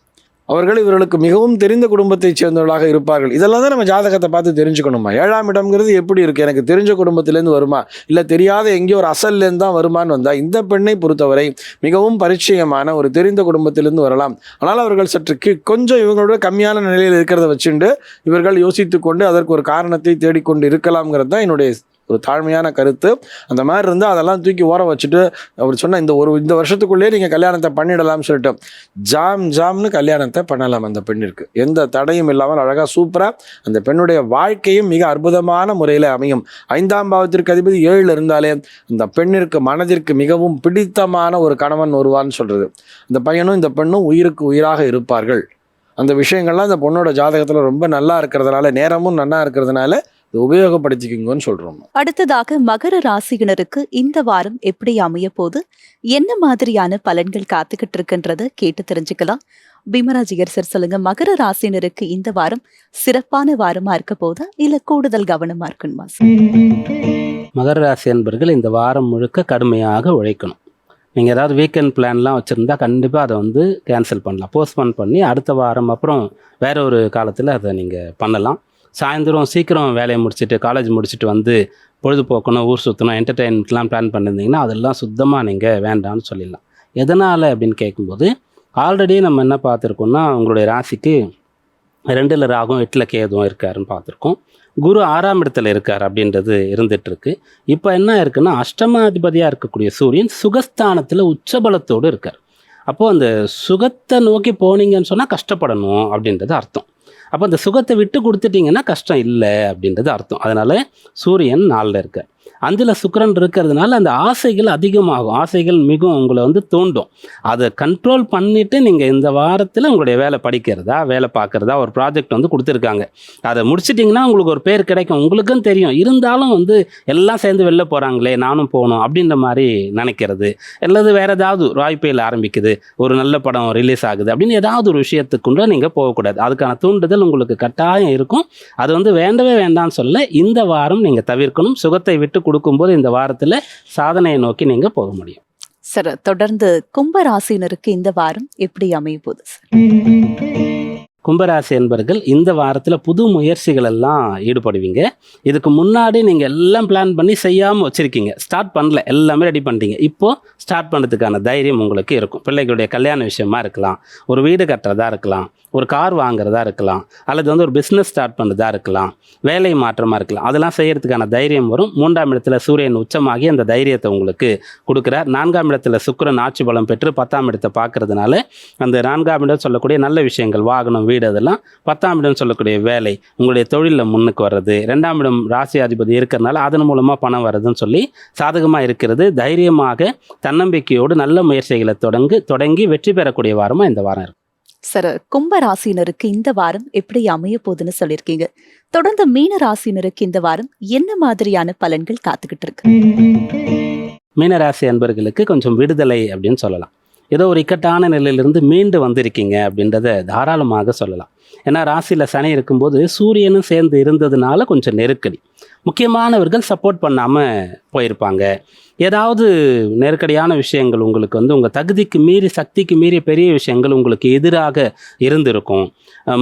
அவர்கள் இவர்களுக்கு மிகவும் தெரிந்த குடும்பத்தைச் சேர்ந்தவர்களாக இருப்பார்கள். இதெல்லாம் தான் நம்ம ஜாதகத்தை பார்த்து தெரிஞ்சுக்கணுமா. 7ஆம் இடம்ங்கிறது எப்படி இருக்குது, எனக்கு தெரிஞ்ச குடும்பத்திலேருந்து வருமா, இல்லை தெரியாத எங்கேயோ ஒரு அசல்லேருந்து தான் வருமானு வந்தால், இந்த பெண்ணை பொறுத்தவரை மிகவும் பரிச்சயமான ஒரு தெரிந்த குடும்பத்திலிருந்து வரலாம். ஆனால் அவர்கள் சற்று கொஞ்சம் இவங்களோட கம்மியான நிலையில் இருக்கிறத வச்சுண்டு இவர்கள் யோசித்து கொண்டு அதற்கு ஒரு காரணத்தை தேடிக்கொண்டு இருக்கலாம்ங்கிறது தான் என்னுடைய ஒரு தாழ்மையான கருத்து. அந்த மாதிரி இருந்தால் அதெல்லாம் தூக்கி ஓர வச்சுட்டு அவர் சொன்ன இந்த வருஷத்துக்குள்ளேயே நீங்கள் கல்யாணத்தை பண்ணிடலாம்னு சொல்லிட்டு ஜாம்னு கல்யாணத்தை பண்ணலாம். அந்த பெண்ணிற்கு எந்த தடையும் இல்லாமல் அழகாக சூப்பராக அந்த பெண்ணுடைய வாழ்க்கையும் மிக அற்புதமான முறையில் அமையும். 5ஆம் பாவத்திற்கு அதிபதி 7ல் இருந்தாலே அந்த பெண்ணிற்கு மனதிற்கு மிகவும் பிடித்தமான ஒரு கணவன் வருவான்னு சொல்கிறது. அந்த பையனும் இந்த பெண்ணும் உயிருக்கு உயிராக இருப்பார்கள். அந்த விஷயங்கள்லாம் அந்த பொண்ணோட ஜாதகத்தில் ரொம்ப நல்லா இருக்கிறதுனால, நேரமும் நல்லா இருக்கிறதுனால உபயோகப்படுத்திக்கிங்கன்னு சொல்றோம். அடுத்ததாக மகர ராசியினருக்கு இந்த வாரம் எப்படி அமைய போது, என்ன மாதிரியான பலன்கள் காத்துக்கிட்டு இருக்குன்றத கேட்டு தெரிஞ்சுக்கலாம். பீமராஜிகர் சார் சொல்லுங்க, மகர ராசியினருக்கு இந்த வாரம் சிறப்பான வாரமா இருக்க போதா இல்ல கூடுதல் கவனமா இருக்கணுமா? மகர ராசி என்பர்கள் இந்த வாரம் முழுக்க கடுமையாக உழைக்கணும். நீங்கள் ஏதாவது வீக்கெண்ட் பிளான்லாம் வச்சுருந்தா கண்டிப்பாக அதை வந்து கேன்சல் பண்ணலாம், போஸ்ட்போன் பண்ணி அடுத்த வாரம் அப்புறம் வேற ஒரு காலத்தில் அதை நீங்கள் பண்ணலாம். சாயந்தரம் சீக்கிரம் வேலையை முடிச்சுட்டு காலேஜ் முடிச்சுட்டு வந்து பொழுதுபோக்கணும், ஊர் சுற்றணும், என்டர்டெயின்மெண்ட்லாம் பிளான் பண்ணியிருந்தீங்கன்னா அதெல்லாம் சுத்தமாக நீங்கள் வேண்டாம்னு சொல்லிடலாம். எதனால் அப்படின்னு கேட்கும்போது, ஆல்ரெடி நம்ம என்ன பார்த்துருக்கோம்னா உங்களுடைய ராசிக்கு 2ல் ராகும் 8ல் கேதுவும் இருக்காருன்னு பார்த்துருக்கோம். குரு 6ஆம் இடத்துல இருக்கார் அப்படின்றது இருந்துகிட்ருக்கு. இப்போ என்ன இருக்குன்னா, அஷ்டமாதிபதியாக இருக்கக்கூடிய சூரியன் சுகஸ்தானத்தில் உச்சபலத்தோடு இருக்கார். அப்போது அந்த சுகத்தை நோக்கி போனீங்கன்னு சொன்னால் கஷ்டப்படணும் அப்படின்றது அர்த்தம். அப்போ அந்த சுகத்தை விட்டு கொடுத்துட்டிங்கன்னா கஷ்டம் இல்லை அப்படின்றது அர்த்தம். அதனால் சூரியன் 4ல் இருக்கார். 5ல் சுக்கிரன் இருக்கிறதுனால அந்த ஆசைகள் அதிகமாகும். ஆசைகள் மிகவும் உங்களை தூண்டும். அதை கண்ட்ரோல் பண்ணிவிட்டு நீங்கள் இந்த வாரத்தில் உங்களுடைய வேலை படிக்கிறதா, வேலை பார்க்குறதா, ஒரு ப்ராஜெக்ட் கொடுத்துருக்காங்க, அதை முடிச்சிட்டிங்கன்னா உங்களுக்கு ஒரு பேர் கிடைக்கும். உங்களுக்கும் தெரியும். இருந்தாலும் எல்லாம் சேர்ந்து வெளில போகிறாங்களே, நானும் போகணும் அப்படின்ற மாதிரி நினைக்கிறது. அல்லது வேறு ஏதாவது ஒரு வாய்ப்பில் ஆரம்பிக்குது, ஒரு நல்ல படம் ரிலீஸ் ஆகுது அப்படின்னு ஏதாவது ஒரு விஷயத்துக்குள்ள நீங்கள் போகக்கூடாது. அதுக்கான தூண்டுதல் உங்களுக்கு கட்டாயம் இருக்கும். அது வேண்டவே வேண்டாம்னு சொல்ல, இந்த வாரம் நீங்கள் தவிர்க்கணும். சுகத்தை விட்டு கொடுக்கும்போது இந்த வாரத்தில் சாதனையை நோக்கி நீங்கள் போக முடியும். சார், தொடர்ந்து கும்ப ராசினருக்கு இந்த வாரம் எப்படி அமைய போகுது சார்? கும்பராசி என்பர்கள் இந்த வாரத்தில் புது முயற்சிகள் எல்லாம் ஈடுபடுவீங்க. இதுக்கு முன்னாடி நீங்கள் எல்லாம் பிளான் பண்ணி செய்யாமல் வச்சுருக்கீங்க, ஸ்டார்ட் பண்ணல, எல்லாமே ரெடி பண்ணிட்டீங்க. இப்போது ஸ்டார்ட் பண்ணுறதுக்கான தைரியம் உங்களுக்கு இருக்கும். பிள்ளைகளுடைய கல்யாண விஷயமா இருக்கலாம், ஒரு வீடு கட்டுறதா இருக்கலாம், ஒரு கார் வாங்குறதா இருக்கலாம், அல்லது ஒரு பிஸ்னஸ் ஸ்டார்ட் பண்ணுறதா இருக்கலாம், வேலை மாற்றமாக இருக்கலாம். அதெல்லாம் செய்கிறதுக்கான தைரியம் வரும். 3ஆம் இடத்துல சூரியன் உச்சமாகி அந்த தைரியத்தை உங்களுக்கு கொடுக்குறார். 4ஆம் இடத்துல சுக்கிரன் ஆட்சி பலம் பெற்று 10ஆம் இடத்தை பார்க்கறதுனால அந்த 4ஆம் இடம் சொல்லக்கூடிய நல்ல விஷயங்கள், வாகனம், வீடு, அதெல்லாம் 10ஆம் இடம் சொல்லக்கூடிய வேலை, உங்களுடைய தொழிலில் முன்னுக்கு வர்றது, 2ஆம் இடம் ராசி அதிபதி இருக்கிறதுனால அதன் மூலமாக பணம் வர்றதுன்னு சொல்லி சாதகமாக இருக்கிறது. தைரியமாக தன்னம்பிக்கையோடு நல்ல முயற்சிகளை தொடங்கி வெற்றி பெறக்கூடிய வாரமாக இந்த வாரம் இருக்கும். சார், கும்ப ராசினருக்கு இந்த வாரம் எப்படி அமைய போகுதுன்னு சொல்லியிருக்கீங்க. தொடர்ந்து மீன ராசினருக்கு இந்த வாரம் என்ன மாதிரியான பலன்கள் காத்துக்கிட்டு இருக்கு? மீனராசி அன்பர்களுக்கு கொஞ்சம் விடுதலை அப்படின்னு சொல்லலாம். ஏதோ ஒரு இக்கட்டான நிலையிலிருந்து மீண்டு வந்திருக்கீங்க அப்படின்றத தாராளமாக சொல்லலாம். ஏன்னா ராசியில் சனி இருக்கும்போது சூரியனும் சேர்ந்து இருந்ததுனால கொஞ்சம் நெருக்கடி. முக்கியமானவர்கள் சப்போர்ட் பண்ணாமல் போயிருப்பாங்க. ஏதாவது நெருக்கடியான விஷயங்கள் உங்களுக்கு உங்கள் தகுதிக்கு மீறி, சக்திக்கு மீறிய பெரிய விஷயங்கள் உங்களுக்கு எதிராக இருந்திருக்கும்.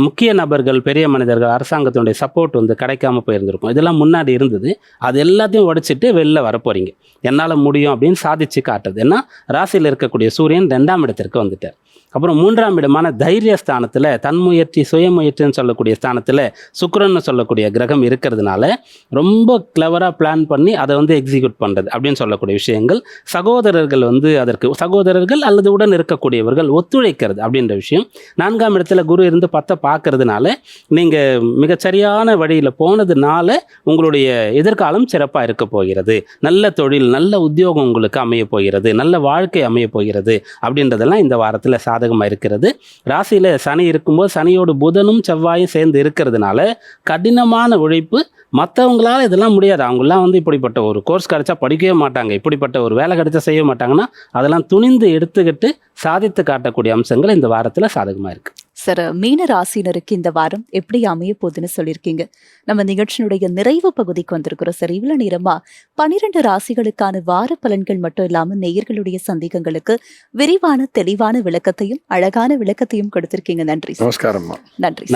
முக்கிய நபர்கள், பெரிய மனிதர்கள், அரசாங்கத்தினுடைய சப்போர்ட் கிடைக்காம போயிருந்திருக்கும். இதெல்லாம் முன்னாடி இருந்தது. அது எல்லாத்தையும் உடைச்சிட்டு வெளில வரப்போறீங்க. என்னால் முடியும் அப்படின்னு சாதிச்சு காட்டுறது. ஏன்னா ராசியில் இருக்கக்கூடிய சூரியன் 2ஆம் இடத்திற்கு வந்துட்டார். அப்புறம் 3ஆம் இடமான தைரிய ஸ்தானத்தில் தன்முயற்சி, சுயமுயற்சின்னு சொல்லக்கூடிய ஸ்தானத்தில் சுக்கிரன்னு சொல்லக்கூடிய கிரகம் இருக்கிறதுனால ரொம்ப கிளவராக பிளான் பண்ணி அதை எக்ஸிக்யூட் பண்ணுறது அப்படின்னு சொல்லக்கூடிய விஷயங்கள், சகோதரர்கள் அதற்கு சகோதரர்கள் அல்லது உடன் இருக்கக்கூடியவர்கள் ஒத்துழைக்கிறது அப்படின்ற விஷயம். 4ஆம் இடத்துல குரு இருந்து 10 பார்க்கறதுனால நீங்கள் மிகச்சரியான வழியில் போனதுனால உங்களுடைய எதிர்காலம் சிறப்பாக இருக்க போகிறது. நல்ல தொழில், நல்ல உத்தியோகம் உங்களுக்கு அமைய போகிறது, நல்ல வாழ்க்கை அமைய போகிறது அப்படின்றதெல்லாம் இந்த வாரத்தில் சாதகமாக இருக்கிறது. ராசியில் சனி இருக்கும்போது சனியோடு புதனும் செவ்வாயும் சேர்ந்து இருக்கிறதுனால கடினமான உழைப்பு. மற்றவங்களால இதெல்லாம் முடியாது. அவங்களாம் இப்படிப்பட்ட ஒரு கோர்ஸ் கிடைச்சா படிக்கவே மாட்டாங்க, இப்படிப்பட்ட ஒரு வேலை கிடைச்சா செய்ய மாட்டாங்கன்னா அதெல்லாம் துணிந்து எடுத்துக்கிட்டு சாதித்து காட்டக்கூடிய அம்சங்கள் இந்த வாரத்தில் சாதகமாக இருக்குது. சார், மீன ராசினருக்கு இந்த வாரம் எப்படி அமைய போகுதுன்னு சொல்லியிருக்கீங்க. நம்ம நிகழ்ச்சியினுடைய நிறைவு பகுதிக்கு வந்திருக்கிறோம் சார். இவ்வளவு நேரமா 12 ராசிகளுக்கான வார பலன்கள் மட்டும் இல்லாம நேயர்களுடைய சந்தேகங்களுக்கு விரிவான, தெளிவான விளக்கத்தையும் அழகான விளக்கத்தையும் கொடுத்திருக்கீங்க. நன்றி. நமஸ்காரம்.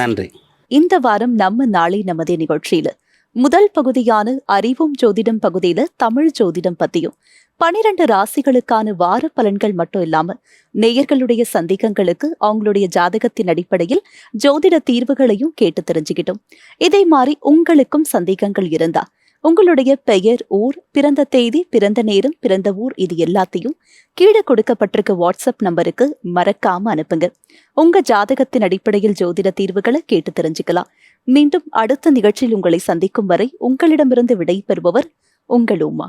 நன்றி. இந்த வாரம் நம்ம நாளை நமதே நிகழ்ச்சியில முதல் பகுதியான அறிவும் ஜோதிடம் பகுதியில தமிழ் ஜோதிடம் பத்தியும் 12 ராசிகளுக்கான வார பலன்கள் மட்டும் இல்லாம நேயர்களுடைய சந்தேகங்களுக்கு அவங்களுடைய ஜாதகத்தின் அடிப்படையில் ஜோதிட தீர்வுகளையும் கேட்டு தெரிஞ்சுக்கிட்டோம். இதே மாதிரி உங்களுக்கும் சந்தேகங்கள் இருந்தா உங்களுடைய பெயர், ஊர், பிறந்த தேதி, பிறந்த நேரம், பிறந்த ஊர், இது எல்லாத்தையும் கீழே கொடுக்கப்பட்டிருக்க வாட்ஸ்அப் நம்பருக்கு மறக்காம அனுப்புங்க. உங்க ஜாதகத்தின் அடிப்படையில் ஜோதிட தீர்வுகளை கேட்டு தெரிஞ்சுக்கலாம். மீண்டும் அடுத்த நிகழ்ச்சியில் உங்களை சந்திக்கும் வரை உங்களிடமிருந்து விடை பெறுபவர் உங்கள் உமா.